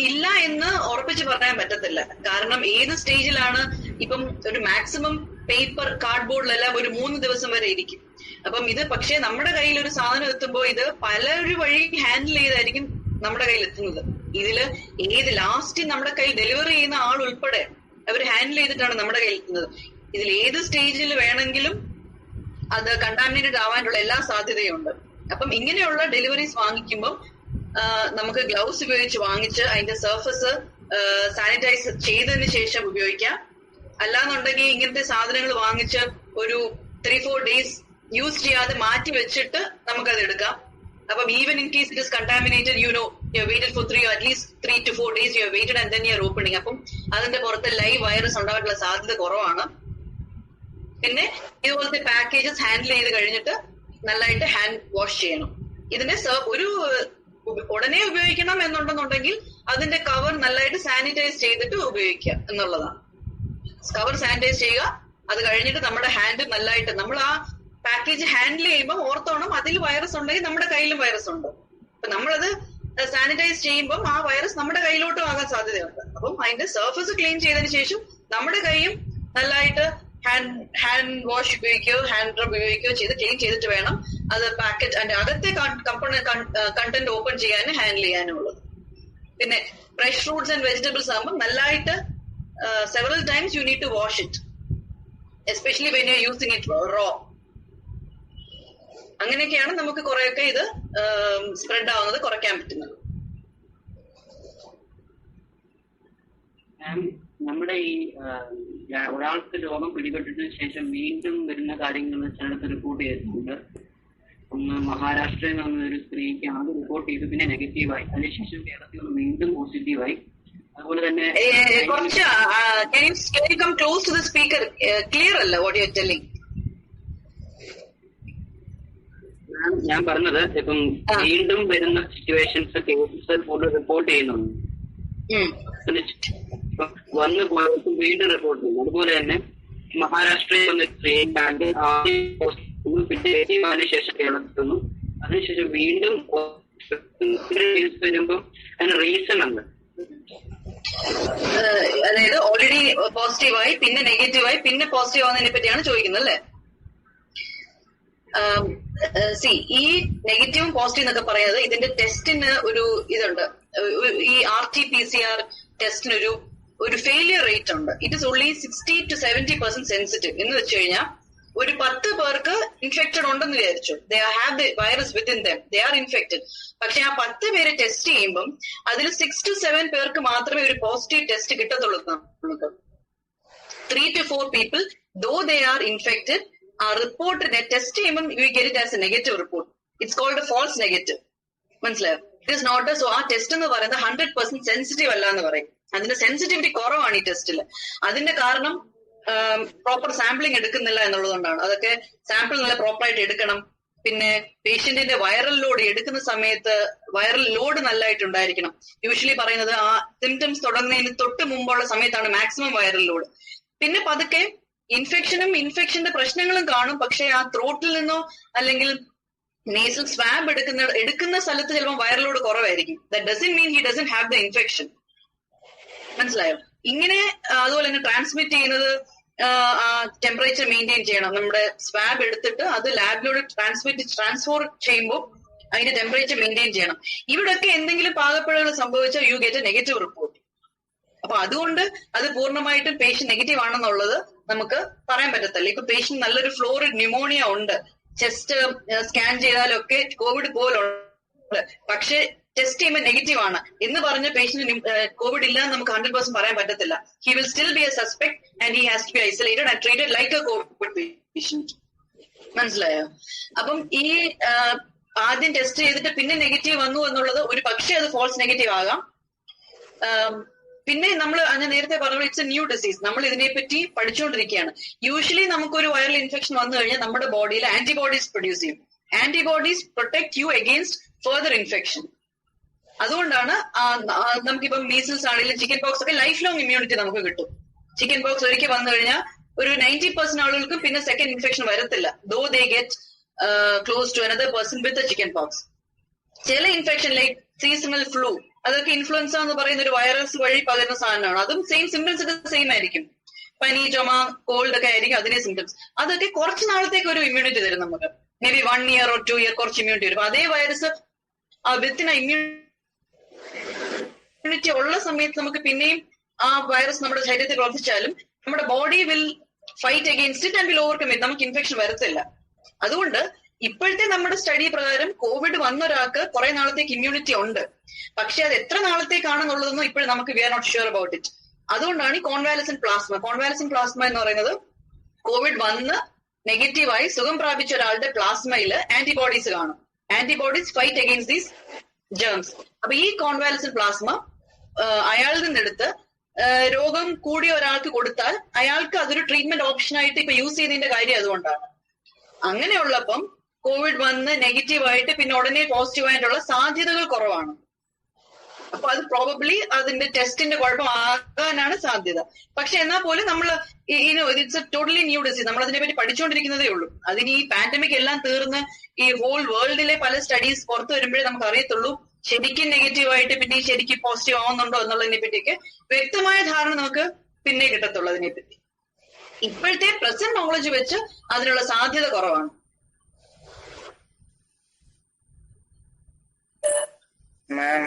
ഇല്ല എന്ന് ഉറപ്പിച്ച് പറയാൻ പറ്റത്തില്ല. കാരണം ഏത് സ്റ്റേജിലാണ് ഇപ്പം ഒരു മാക്സിമം പേപ്പർ കാർഡ്ബോർഡിലെല്ലാം ഒരു 3 ദിവസം വരെ ഇരിക്കും. അപ്പം ഇത് പക്ഷേ നമ്മുടെ കയ്യിൽ ഒരു സാധനം എത്തുമ്പോൾ ഇത് പലൊരു വഴി ഹാൻഡിൽ ചെയ്തായിരിക്കും നമ്മുടെ കയ്യിൽ എത്തുന്നത്. ഇതില് ഏത് ലാസ്റ്റ് നമ്മുടെ കയ്യിൽ ഡെലിവറി ചെയ്യുന്ന ആൾ ഉൾപ്പെടെ അവർ ഹാൻഡിൽ ചെയ്തിട്ടാണ് നമ്മുടെ കയ്യിൽ എത്തുന്നത്. ഇതിൽ ഏത് സ്റ്റേജിൽ വേണമെങ്കിലും അത് കണ്ടാമിനേറ്റഡ് ആവാനുള്ള എല്ലാ സാധ്യതയുണ്ട്. അപ്പം ഇങ്ങനെയുള്ള ഡെലിവറീസ് വാങ്ങിക്കുമ്പോൾ നമുക്ക് ഗ്ലൗസ് ഉപയോഗിച്ച് വാങ്ങിച്ച് അതിന്റെ സർഫസ് സാനിറ്റൈസ് ചെയ്തതിന് ശേഷം ഉപയോഗിക്കാം. അല്ലാന്നുണ്ടെങ്കിൽ ഇങ്ങനത്തെ സാധനങ്ങൾ വാങ്ങിച്ച് ഒരു 3-4 ഡേയ്സ് യൂസ് ചെയ്യാതെ മാറ്റി വെച്ചിട്ട് നമുക്കത് എടുക്കാം. അപ്പം even in case it is contaminated, you have waited for at least 3 to 4 days you have waited and then you are opening. അപ്പം അതിന്റെ പുറത്ത് ലൈവ് വൈറസ് ഉണ്ടാകാനുള്ള സാധ്യത കുറവാണ്. പിന്നെ ഇതുപോലത്തെ പാക്കേജസ് ഹാൻഡിൽ ചെയ്ത് കഴിഞ്ഞിട്ട് നല്ലതായിട്ട് ഹാൻഡ് വാഷ് ചെയ്യണം. ഇതിന്റെ ഒരു ഉടനെ ഉപയോഗിക്കണം എന്നുണ്ടെന്നുണ്ടെങ്കിൽ അതിന്റെ കവർ നല്ലതായിട്ട് സാനിറ്റൈസ് ചെയ്തിട്ട് ഉപയോഗിക്കുക എന്നുള്ളതാണ്. കവർ സാനിറ്റൈസ് ചെയ്യുക, അത് കഴിഞ്ഞിട്ട് നമ്മുടെ ഹാൻഡ് നല്ലതായിട്ട് നമ്മൾ ആ പാക്കേജ് ഹാൻഡിൽ ചെയ്യുമ്പോൾ ഓർത്തോണം അതിൽ വൈറസ് ഉണ്ടെങ്കിൽ നമ്മുടെ കയ്യിലും വൈറസ് ഉണ്ട്. അപ്പൊ നമ്മളത് സാനിറ്റൈസ് ചെയ്യുമ്പോൾ ആ വൈറസ് നമ്മുടെ കയ്യിലോട്ടും ആകാൻ സാധ്യതയുണ്ട്. അപ്പം അതിന്റെ സർഫസ് ക്ലീൻ ചെയ്തതിന് ശേഷം നമ്മുടെ കൈയും നല്ലതായിട്ട് ഹാൻഡ് വാഷ് ഉപയോഗിക്കുകയോ ഹാൻഡ് റബ് ഉപയോഗിക്കുകയോ ചെയ്ത് ക്ലീൻ ചെയ്തിട്ട് വേണം അത് പാക്കറ്റ് അതിന്റെ അകത്തെ കണ്ടന്റ് ഓപ്പൺ ചെയ്യാനും ഹാൻഡിൽ ചെയ്യാനും ഉള്ളത്. പിന്നെ ഫ്രഷ് ഫ്രൂട്ട്സ് ആൻഡ് വെജിറ്റബിൾസ് ആകുമ്പോൾ നല്ലതായിട്ട് several times you need to wash it, especially when you're using it raw. അങ്ങനെയൊക്കെയാണ് നമുക്ക് കുറെയൊക്കെ ഇത് സ്പ്രെഡ് ആവുന്നത് കുറയ്ക്കാൻ പറ്റുന്നത്. നമ്മുടെ ഈ ഒരാൾക്ക് രോഗം പിടിപെട്ടതിന് ശേഷം വീണ്ടും വരുന്ന കാര്യങ്ങൾ ചിലടത്ത് റിപ്പോർട്ട് ചെയ്തിട്ടുണ്ട്. ഒന്ന് മഹാരാഷ്ട്രയിൽ നിന്ന് ഒരു സ്ത്രീക്ക് ആദ്യം റിപ്പോർട്ട് ചെയ്തു, പിന്നെ നെഗറ്റീവായി, അതിനുശേഷം കേരളത്തിൽ നിന്ന് വീണ്ടും പോസിറ്റീവായി. അതുപോലെ തന്നെ കുറച്ച് close to the speaker, clear അല്ല വാട്ട് യു ആർ ടെല്ലിംഗ്. ഞാൻ പറഞ്ഞത് ഇപ്പം വീണ്ടും വരുന്ന സിറ്റുവേഷൻസ് കേസസ് കൂടുതൽ റിപ്പോർട്ട് ചെയ്യുന്നുണ്ട്, വന്ന് പോയപ്പോൾ വീണ്ടും റിപ്പോർട്ട് ചെയ്യുന്നു. അതുപോലെ തന്നെ മഹാരാഷ്ട്രയിൽ വന്ന സ്ത്രീ പിന്നെ അതിന് ശേഷം കേരളത്തിൽ വന്നു, അതിനുശേഷം വീണ്ടും വരുമ്പം അതിന് റീസൺ ഉണ്ട്. അതായത് ഓൾറെഡി പോസിറ്റീവായി പിന്നെ നെഗറ്റീവായി പിന്നെ പോസിറ്റീവ് ആവുന്നതിനെ പറ്റിയാണ് ചോദിക്കുന്നത് അല്ലേ? ഈ നെഗറ്റീവും പോസിറ്റീവ് എന്നൊക്കെ പറയുന്നത് ഇതിന്റെ ടെസ്റ്റിന് ഒരു ഇതുണ്ട്. ഈ RT-PCR ടെസ്റ്റിനൊരു ഫെയിലിയർ റേറ്റ് ഉണ്ട്. It is only 60 to 70% sensitive. എന്ന് വെച്ച് കഴിഞ്ഞാൽ ഒരു 10 പേർക്ക് ഇൻഫെക്റ്റഡ് ഉണ്ടെന്ന് വിചാരിച്ചു, ദേ have the virus within dum, they are infected. പക്ഷെ ആ 10 പേരെ ടെസ്റ്റ് ചെയ്യുമ്പം അതിൽ 6 to 7 പേർക്ക് മാത്രമേ ഒരു പോസിറ്റീവ് ടെസ്റ്റ് കിട്ടത്തുള്ളൂ. നമുക്ക് 3 to 4 people, though they are infected, ആ റിപ്പോർട്ടിനെ ടെസ്റ്റ് ചെയ്യുമ്പോൾ you get it as a negative report. It's called a false negative. മനസ്സിലായോ? It is not so. ആ ടെസ്റ്റ് എന്ന് പറയുന്നത് 100% സെൻസിറ്റീവ് അല്ല എന്ന് പറയും. അതിന്റെ സെൻസിറ്റിവിറ്റി കുറവാണ് ഈ ടെസ്റ്റിൽ. അതിന്റെ കാരണം പ്രോപ്പർ സാമ്പിളിംഗ് എടുക്കുന്നില്ല എന്നുള്ളതുകൊണ്ടാണ്. അതൊക്കെ സാമ്പിൾ നല്ല പ്രോപ്പറായിട്ട് എടുക്കണം. പിന്നെ പേഷ്യന്റിന്റെ വൈറൽ ലോഡ് എടുക്കുന്ന സമയത്ത് വൈറൽ ലോഡ് നല്ലതായിട്ടുണ്ടായിരിക്കണം. യൂഷ്വലി പറയുന്നത് ആ സിംറ്റംസ് തുടങ്ങുന്നതിന് തൊട്ട് മുമ്പുള്ള സമയത്താണ് മാക്സിമം വൈറൽ ലോഡ്. പിന്നെ പതുക്കെ ഇൻഫെക്ഷന്റെ പ്രശ്നങ്ങളും കാണും. പക്ഷെ ആ ത്രോട്ടിൽ നിന്നോ അല്ലെങ്കിൽ നേസൽ സ്വാബ് എടുക്കുന്ന സ്ഥലത്ത് ചിലപ്പോൾ വൈറൽ ലോഡ് കുറവായിരിക്കും. That doesn't mean he doesn't have the infection. മനസ്സിലായോ? ഇങ്ങനെ അതുപോലെ തന്നെ ട്രാൻസ്മിറ്റ് ചെയ്യുന്നത് ടെമ്പറേച്ചർ മെയിൻറ്റെയിൻ ചെയ്യണം. നമ്മുടെ സ്വാബ് എടുത്തിട്ട് അത് ലാബിലൂടെ ട്രാൻസ്ഫർ ചെയ്യുമ്പോൾ അതിന്റെ ടെമ്പറേച്ചർ മെയിൻറ്റെയിൻ ചെയ്യണം. ഇവിടൊക്കെ എന്തെങ്കിലും പാകപ്പിഴകൾ സംഭവിച്ചാൽ you get A negative report. അപ്പൊ അതുകൊണ്ട് അത് പൂർണ്ണമായിട്ടും പേഷ്യന്റ് നെഗറ്റീവ് ആണെന്നുള്ളത് നമുക്ക് പറയാൻ പറ്റത്തില്ല. ഇപ്പൊ പേഷ്യന്റ് നല്ലൊരു ഫ്ലോറിഡ് ന്യൂമോണിയ ഉണ്ട്, ചെസ്റ്റ് സ്കാൻ ചെയ്താലൊക്കെ കോവിഡ് പോലുണ്ട്, പക്ഷെ ടെസ്റ്റ് ചെയ്യുമ്പോൾ നെഗറ്റീവ് ആണ് എന്ന് പറഞ്ഞ പേഷ്യന്റ് കോവിഡ് ഇല്ലാന്ന് നമുക്ക് 100% പറയാൻ പറ്റത്തില്ല. He will still be a suspect and he has to be isolated and treated like a covid patient. മനസ്സിലായോ? അപ്പം ഈ ആദ്യം ടെസ്റ്റ് ചെയ്തിട്ട് പിന്നെ നെഗറ്റീവ് വന്നു എന്നുള്ളത് ഒരു പക്ഷേ അത് ഫോൾസ് നെഗറ്റീവ് ആകാം. പിന്നെ നമ്മൾ ഞാൻ നേരത്തെ പറഞ്ഞ ഇറ്റ്സ് എ ന്യൂ ഡിസീസ്. നമ്മൾ ഇതിനെപ്പറ്റി പഠിച്ചുകൊണ്ടിരിക്കുകയാണ്. യൂഷ്വലി നമുക്കൊരു വൈറൽ ഇൻഫെക്ഷൻ വന്നു കഴിഞ്ഞാൽ നമ്മുടെ ബോഡിയിൽ ആന്റിബോഡീസ് പ്രൊഡ്യൂസ് ചെയ്യും. Antibodies protect U against further infection. അതുകൊണ്ടാണ് നമുക്കിപ്പം മീസിൽസ് ആണെങ്കിലും ചിക്കൻ പോക്സ് ഒക്കെ ലൈഫ് ലോങ് ഇമ്മ്യൂണിറ്റി നമുക്ക് കിട്ടും. ചിക്കൻ പോക്സ് ഒരിക്കൽ വന്നു കഴിഞ്ഞാൽ ഒരു 90% ആളുകൾക്ക് പിന്നെ സെക്കൻഡ് ഇൻഫെക്ഷൻ വരത്തില്ല, though they get close to another person with chicken pox. ചില ഇൻഫെക്ഷൻ ലൈക്ക് സീസണൽ ഫ്ലൂ അതൊക്കെ ഇൻഫ്ലുവൻസ എന്ന് പറയുന്ന ഒരു വൈറസ് വഴി പകരുന്ന സാധനമാണ്. അതും സെയിം സിംറ്റംസ് ഒക്കെ സെയിം ആയിരിക്കും. പനി, ചുമ, കോൾഡ് ഒക്കെ ആയിരിക്കും അതിന്റെ സിംറ്റംസ്. അതൊക്കെ കുറച്ച് നാളത്തേക്ക് ഒരു ഇമ്മ്യൂണിറ്റി തരും നമുക്ക്. May be 1 year or 2 year കുറച്ച് ഇമ്മ്യൂണിറ്റി വരും. അതേ വൈറസ് വിത്തിന് ഇമ്മ്യൂണിറ്റി ഉള്ള സമയത്ത് നമുക്ക് പിന്നെയും ആ വൈറസ് നമ്മുടെ ശരീരത്തിൽ പ്രവർത്തിച്ചാലും നമ്മുടെ body will fight against it and will overcome it. നമുക്ക് ഇൻഫെക്ഷൻ വരത്തില്ല. അതുകൊണ്ട് ഇപ്പോഴത്തെ നമ്മുടെ സ്റ്റഡി പ്രകാരം കോവിഡ് വന്ന ഒരാൾക്ക് കുറെ നാളത്തേക്ക് ഇമ്മ്യൂണിറ്റി ഉണ്ട്. പക്ഷെ അത് എത്ര നാളത്തേക്കാണെന്നുള്ളതൊന്നും ഇപ്പോഴും നമുക്ക് we are not sure about it. അതുകൊണ്ടാണ് ഈ കോൺവാലസന്റ് പ്ലാസ്മ എന്ന് പറയുന്നത് കോവിഡ് വന്ന് നെഗറ്റീവായി സുഖം പ്രാപിച്ച ഒരാളുടെ പ്ലാസ്മയിൽ ആന്റിബോഡീസ് കാണും. Antibodies fight against these germs. അപ്പൊ ഈ കോൺവാലസന്റ് പ്ലാസ്മ അയാളിൽ നിന്നെടുത്ത് രോഗം കൂടിയ ഒരാൾക്ക് കൊടുത്താൽ അയാൾക്ക് അതൊരു ട്രീറ്റ്മെന്റ് ഓപ്ഷനായിട്ട് ഇപ്പൊ യൂസ് ചെയ്യുന്നതിന്റെ കാര്യം അതുകൊണ്ടാണ്. അങ്ങനെയുള്ളപ്പം കോവിഡ് വന്ന് നെഗറ്റീവായിട്ട് പിന്നെ ഉടനെ പോസിറ്റീവ് ആയിട്ടുള്ള സാധ്യതകൾ കുറവാണ്. അപ്പൊ അത് പ്രോബബ്ലി അതിന്റെ ടെസ്റ്റിന്റെ കുഴപ്പമാകാനാണ് സാധ്യത. പക്ഷെ എന്നാൽ പോലും നമ്മൾ it's A totally new disease. നമ്മൾ അതിനെ പറ്റി പഠിച്ചുകൊണ്ടിരിക്കുന്നതേ ഉള്ളൂ. അതിന് ഈ പാൻഡമിക് എല്ലാം തീർന്ന് ഈ ഹോൾ വേൾഡിലെ പല സ്റ്റഡീസ് പുറത്തു വരുമ്പോഴേ നമുക്ക് അറിയത്തുള്ളൂ ശരിക്കും നെഗറ്റീവായിട്ട് പിന്നെ ശരിക്കും പോസിറ്റീവ് ആവുന്നുണ്ടോ എന്നുള്ളതിനെ പറ്റിയൊക്കെ വ്യക്തമായ ധാരണ നമുക്ക് പിന്നെ കിട്ടത്തുള്ളൂ അതിനെപ്പറ്റി. ഇപ്പോഴത്തെ പ്രസന്റ് നോളജ് വെച്ച് അതിനുള്ള സാധ്യത കുറവാണ്. മാം,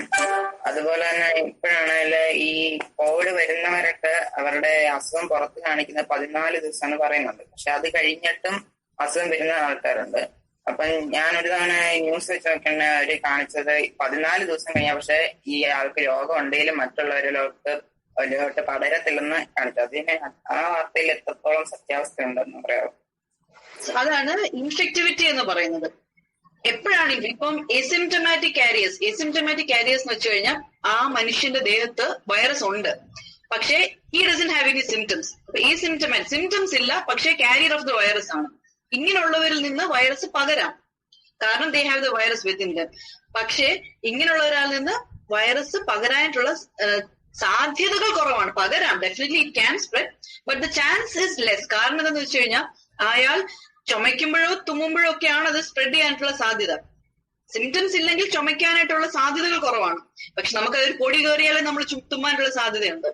അതുപോലെ തന്നെ ഇപ്പോഴാണെങ്കിൽ ഈ കോവിഡ് വരുന്നവരൊക്കെ അവരുടെ അസുഖം പുറത്ത് കാണിക്കുന്നത് 14 ദിവസം എന്ന് പറയുന്നുണ്ട്. പക്ഷെ അത് കഴിഞ്ഞിട്ടും അസുഖം വരുന്ന ആൾക്കാരുണ്ട്. അപ്പൊ ഞാനൊരു തവണ ന്യൂസ് വെച്ച് നോക്കുന്ന അവര് കാണിച്ചത് 14 ദിവസം കഴിഞ്ഞാൽ പക്ഷെ ഈ ആൾക്ക് രോഗം ഉണ്ടെങ്കിലും മറ്റുള്ളവരിലോട്ട് പടരത്തില്ലെന്ന് കാണിച്ചു. അതിന് ആ വാർത്തയിൽ എത്രത്തോളം സത്യാവസ്ഥ ഉണ്ടെന്ന് പറയാമോ? അതാണ് ഇൻഫെക്ടിവിറ്റി എന്ന് പറയുന്നത്. എപ്പോഴാണെങ്കിലും ഇപ്പം എസിംറ്റമാറ്റിക് കാരിയേഴ്സ് എന്ന് വെച്ച് കഴിഞ്ഞാൽ ആ മനുഷ്യന്റെ ദേഹത്ത് വൈറസ് ഉണ്ട്, പക്ഷേ he doesn't have any symptoms. ഈ സിംറ്റംസ് ഇല്ല, പക്ഷേ കാരിയർ ഓഫ് ദ വൈറസ് ആണ്. ഇങ്ങനെയുള്ളവരിൽ നിന്ന് വൈറസ് പകരാം, കാരണം they have the virus within them. പക്ഷേ ഇങ്ങനെയുള്ള ഒരാളിൽ നിന്ന് വൈറസ് പകരാനായിട്ടുള്ള സാധ്യതകൾ കുറവാണ്. പകരാം, definitely it can spread, but the chance is less. കാരണം എന്താണെന്ന് വെച്ച് കഴിഞ്ഞാൽ അയാൾ ചുമയ്ക്കുമ്പോഴോ തുമ്മുമ്പോഴോ ഒക്കെയാണ് അത് സ്പ്രെഡ് ചെയ്യാനായിട്ടുള്ള സാധ്യത. സിംറ്റംസ് ഇല്ലെങ്കിൽ ചുമയ്ക്കാനായിട്ടുള്ള സാധ്യതകൾ കുറവാണ്. പക്ഷെ നമുക്കതൊരു പൊടി കയറിയാലേ നമ്മൾ തുമ്മാനുള്ള സാധ്യതയുണ്ട്.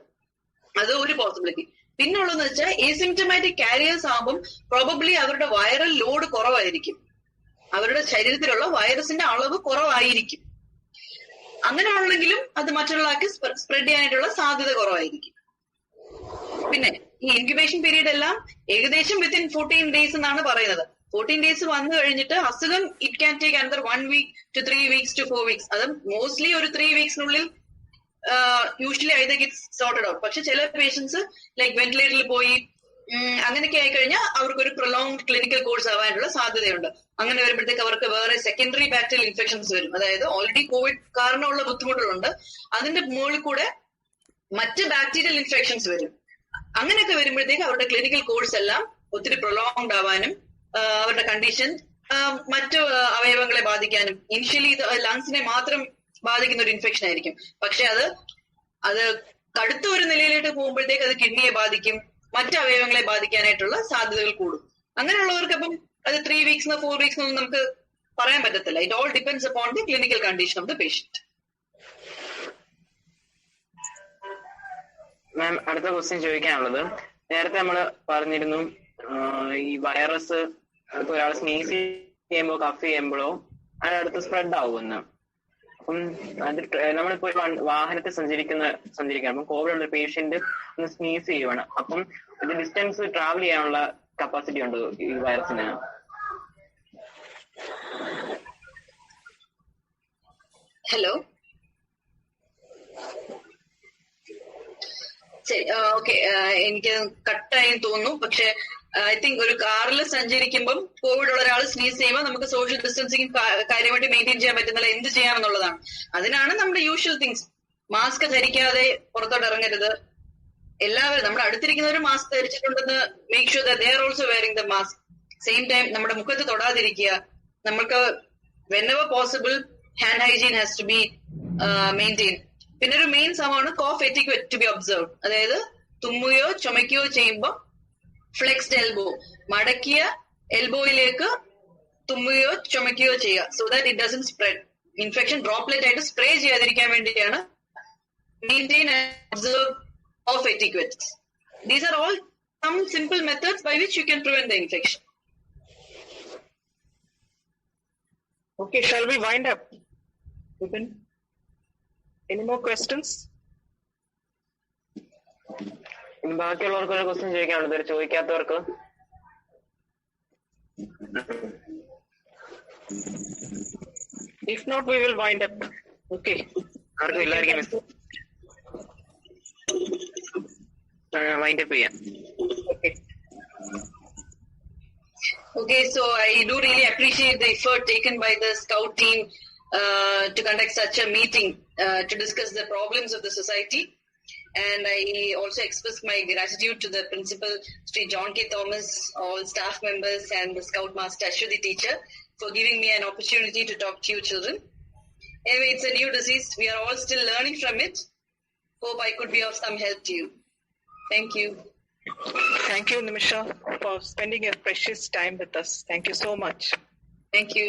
അത് ഒരു പോസിബിലിറ്റി. പിന്നുള്ളതെന്ന് വെച്ചാൽ എസിംറ്റമാറ്റിക് കാരിയേഴ്സ് ആകുമ്പോൾ പ്രോബബ്ലി അവരുടെ വൈറൽ ലോഡ് കുറവായിരിക്കും, അവരുടെ ശരീരത്തിലുള്ള വൈറസിന്റെ അളവ് കുറവായിരിക്കും. അങ്ങനെയാണെങ്കിലും അത് മറ്റുള്ള ആൾക്ക് സ്പ്രെഡ് ചെയ്യാനായിട്ടുള്ള സാധ്യത കുറവായിരിക്കും. പിന്നെ ഈ ഇൻക്യുബേഷൻ പീരീഡ് എല്ലാം ഏകദേശം വിത്തിൻ 14 days എന്നാണ് പറയുന്നത്. 14 days വന്നു കഴിഞ്ഞിട്ട് അസുഖം it can take another 1 week to 3 weeks to 4 weeks. അത് മോസ്റ്റ്ലി ഒരു 3 weeksനുള്ളിൽ usually I think it's sorted out. പക്ഷെ ചില പേഷ്യൻസ് ലൈക്ക് വെന്റിലേറ്ററിൽ പോയി അങ്ങനെയൊക്കെ ആയിക്കഴിഞ്ഞാൽ അവർക്കൊരു പ്രൊലോങ്ഡ് ക്ലിനിക്കൽ കോഴ്സ് ആവാനുള്ള സാധ്യതയുണ്ട്. അങ്ങനെ വരുമ്പോഴത്തേക്ക് അവർക്ക് വേറെ സെക്കൻഡറി ബാക്ടീരിയൽ ഇൻഫെക്ഷൻസ് വരും. അതായത് ഓൾറെഡി കോവിഡ് കാരണമുള്ള ബുദ്ധിമുട്ടുകളുണ്ട്, അതിന്റെ മുകളിൽ കൂടെ മറ്റ് ബാക്ടീരിയൽ ഇൻഫെക്ഷൻസ് വരും. അങ്ങനെയൊക്കെ വരുമ്പോഴത്തേക്ക് അവരുടെ ക്ലിനിക്കൽ കോഴ്സ് എല്ലാം ഒത്തിരി പ്രൊലോങ്ഡ് ആവാനും അവരുടെ കണ്ടീഷൻ മറ്റു അവയവങ്ങളെ ബാധിക്കാനും, ഇനിഷ്യലി ഇത് ലങ്സിനെ മാത്രം ബാധിക്കുന്ന ഒരു ഇൻഫെക്ഷൻ ആയിരിക്കും, പക്ഷെ അത് കടുത്ത ഒരു നിലയിലേക്ക് പോകുമ്പോഴത്തേക്ക് അത് കിഡ്നിയെ ബാധിക്കും, മറ്റു അവയവങ്ങളെ ബാധിക്കാനായിട്ടുള്ള സാധ്യതകൾ കൂടും. അങ്ങനെയുള്ളവർക്ക് അപ്പം അത് 3 weeks 4 weeks ഒന്നും നമുക്ക് പറയാൻ പറ്റത്തില്ല. It all depends upon the clinical condition of the patient. Ma'am, അടുത്ത ക്വസ്റ്റ്യൻ ചോദിക്കാനുള്ളത്, നേരത്തെ നമ്മൾ പറഞ്ഞിരുന്നു ഈ വൈറസ് ഒരാൾ സ്നീസ് ചെയ്യുമ്പോ കഫ് ചെയ്യുമ്പോഴോ അതിനടുത്ത് സ്പ്രെഡ് ആവുമെന്ന്. അപ്പം അത് നമ്മളിപ്പോ വാഹനത്തിൽ സഞ്ചരിക്കണം, അപ്പം കോവിഡ് ഉള്ള പേഷ്യന്റ് ഒന്ന് സ്നീസ് ചെയ്യുവാണ്, അപ്പം ഇത് ഡിസ്റ്റൻസ് ട്രാവൽ ചെയ്യാനുള്ള കപ്പാസിറ്റി ഉണ്ട് ഈ വൈറസിന്? ഹലോ, ശരി, ഓക്കെ, എനിക്ക് കട്ടായി തോന്നുന്നു. പക്ഷെ ഐ തിങ്ക് ഒരു കാറിൽ സഞ്ചരിക്കുമ്പം കോവിഡ് ഉള്ള ഒരാൾ സ്നീസ് ചെയ്യുമ്പോൾ നമുക്ക് സോഷ്യൽ ഡിസ്റ്റൻസിങ് കാര്യമായിട്ട് മെയിൻറ്റെയിൻ ചെയ്യാൻ പറ്റുന്നില്ല. എന്ത് ചെയ്യാമെന്നുള്ളതാണ്. അതിനാണ് നമ്മുടെ യൂഷ്വൽ തിങ്സ്. മാസ്ക് ധരിക്കാതെ പുറത്തോട്ട് ഇറങ്ങരുത്. എല്ലാവരും നമ്മുടെ അടുത്തിരിക്കുന്നവരും മാസ്ക് ധരിച്ചിട്ടുണ്ടെന്ന് make sure that they are also wearing the mask. Same time നമ്മുടെ മുഖത്ത് തൊടാതിരിക്കുക. നമുക്ക് whenever possible hand hygiene has to be maintain. പിന്നെ ഒരു മെയിൻ സംഭവമാണ് cough etiquette to be observe. അതായത് തുമ്മുകയോ ചുമയ്ക്കുകയോ ചെയ്യുമ്പോൾ ഫ്ലെക്സ്ഡ് എൽബോ, മടക്കിയ എൽബോയിലേക്ക് തുമ്മുകയോ ചുമയ്ക്കുകയോ ചെയ്യുക, so that it doesn't spread. Infection droplet ആയിട്ട് സ്പ്രേ ചെയ്യാതിരിക്കാൻ വേണ്ടിയാണ് maintain and observe cough etiquette. These are all some simple methods by which you can prevent the infection. Okay, shall we wind up? Vipin? Any more questions? ബാക്കിയുള്ളവർക്ക് ഒരു question ചോദിക്കാനുണ്ട്, ഇതുവരെ ചോദിക്കാത്തവർക്ക്. If not, we will wind up. Okay. ആർക്കും ഇല്ലായിരിക്കും miss. Wind up ചെയ്യാം. Okay, so I do really appreciate the effort taken by the Scout team to conduct such a meeting to discuss the problems of the society. And I also express my gratitude to the principal, Sri John K. Thomas, all staff members, and the Scout Master Ashwati teacher for giving me an opportunity to talk to you children. Anyway, it's a new disease. We are all still learning from it. Hope I could be of some help to you. Thank you. Thank you, Nimisha, for spending your precious time with us. Thank you so much. Thank you.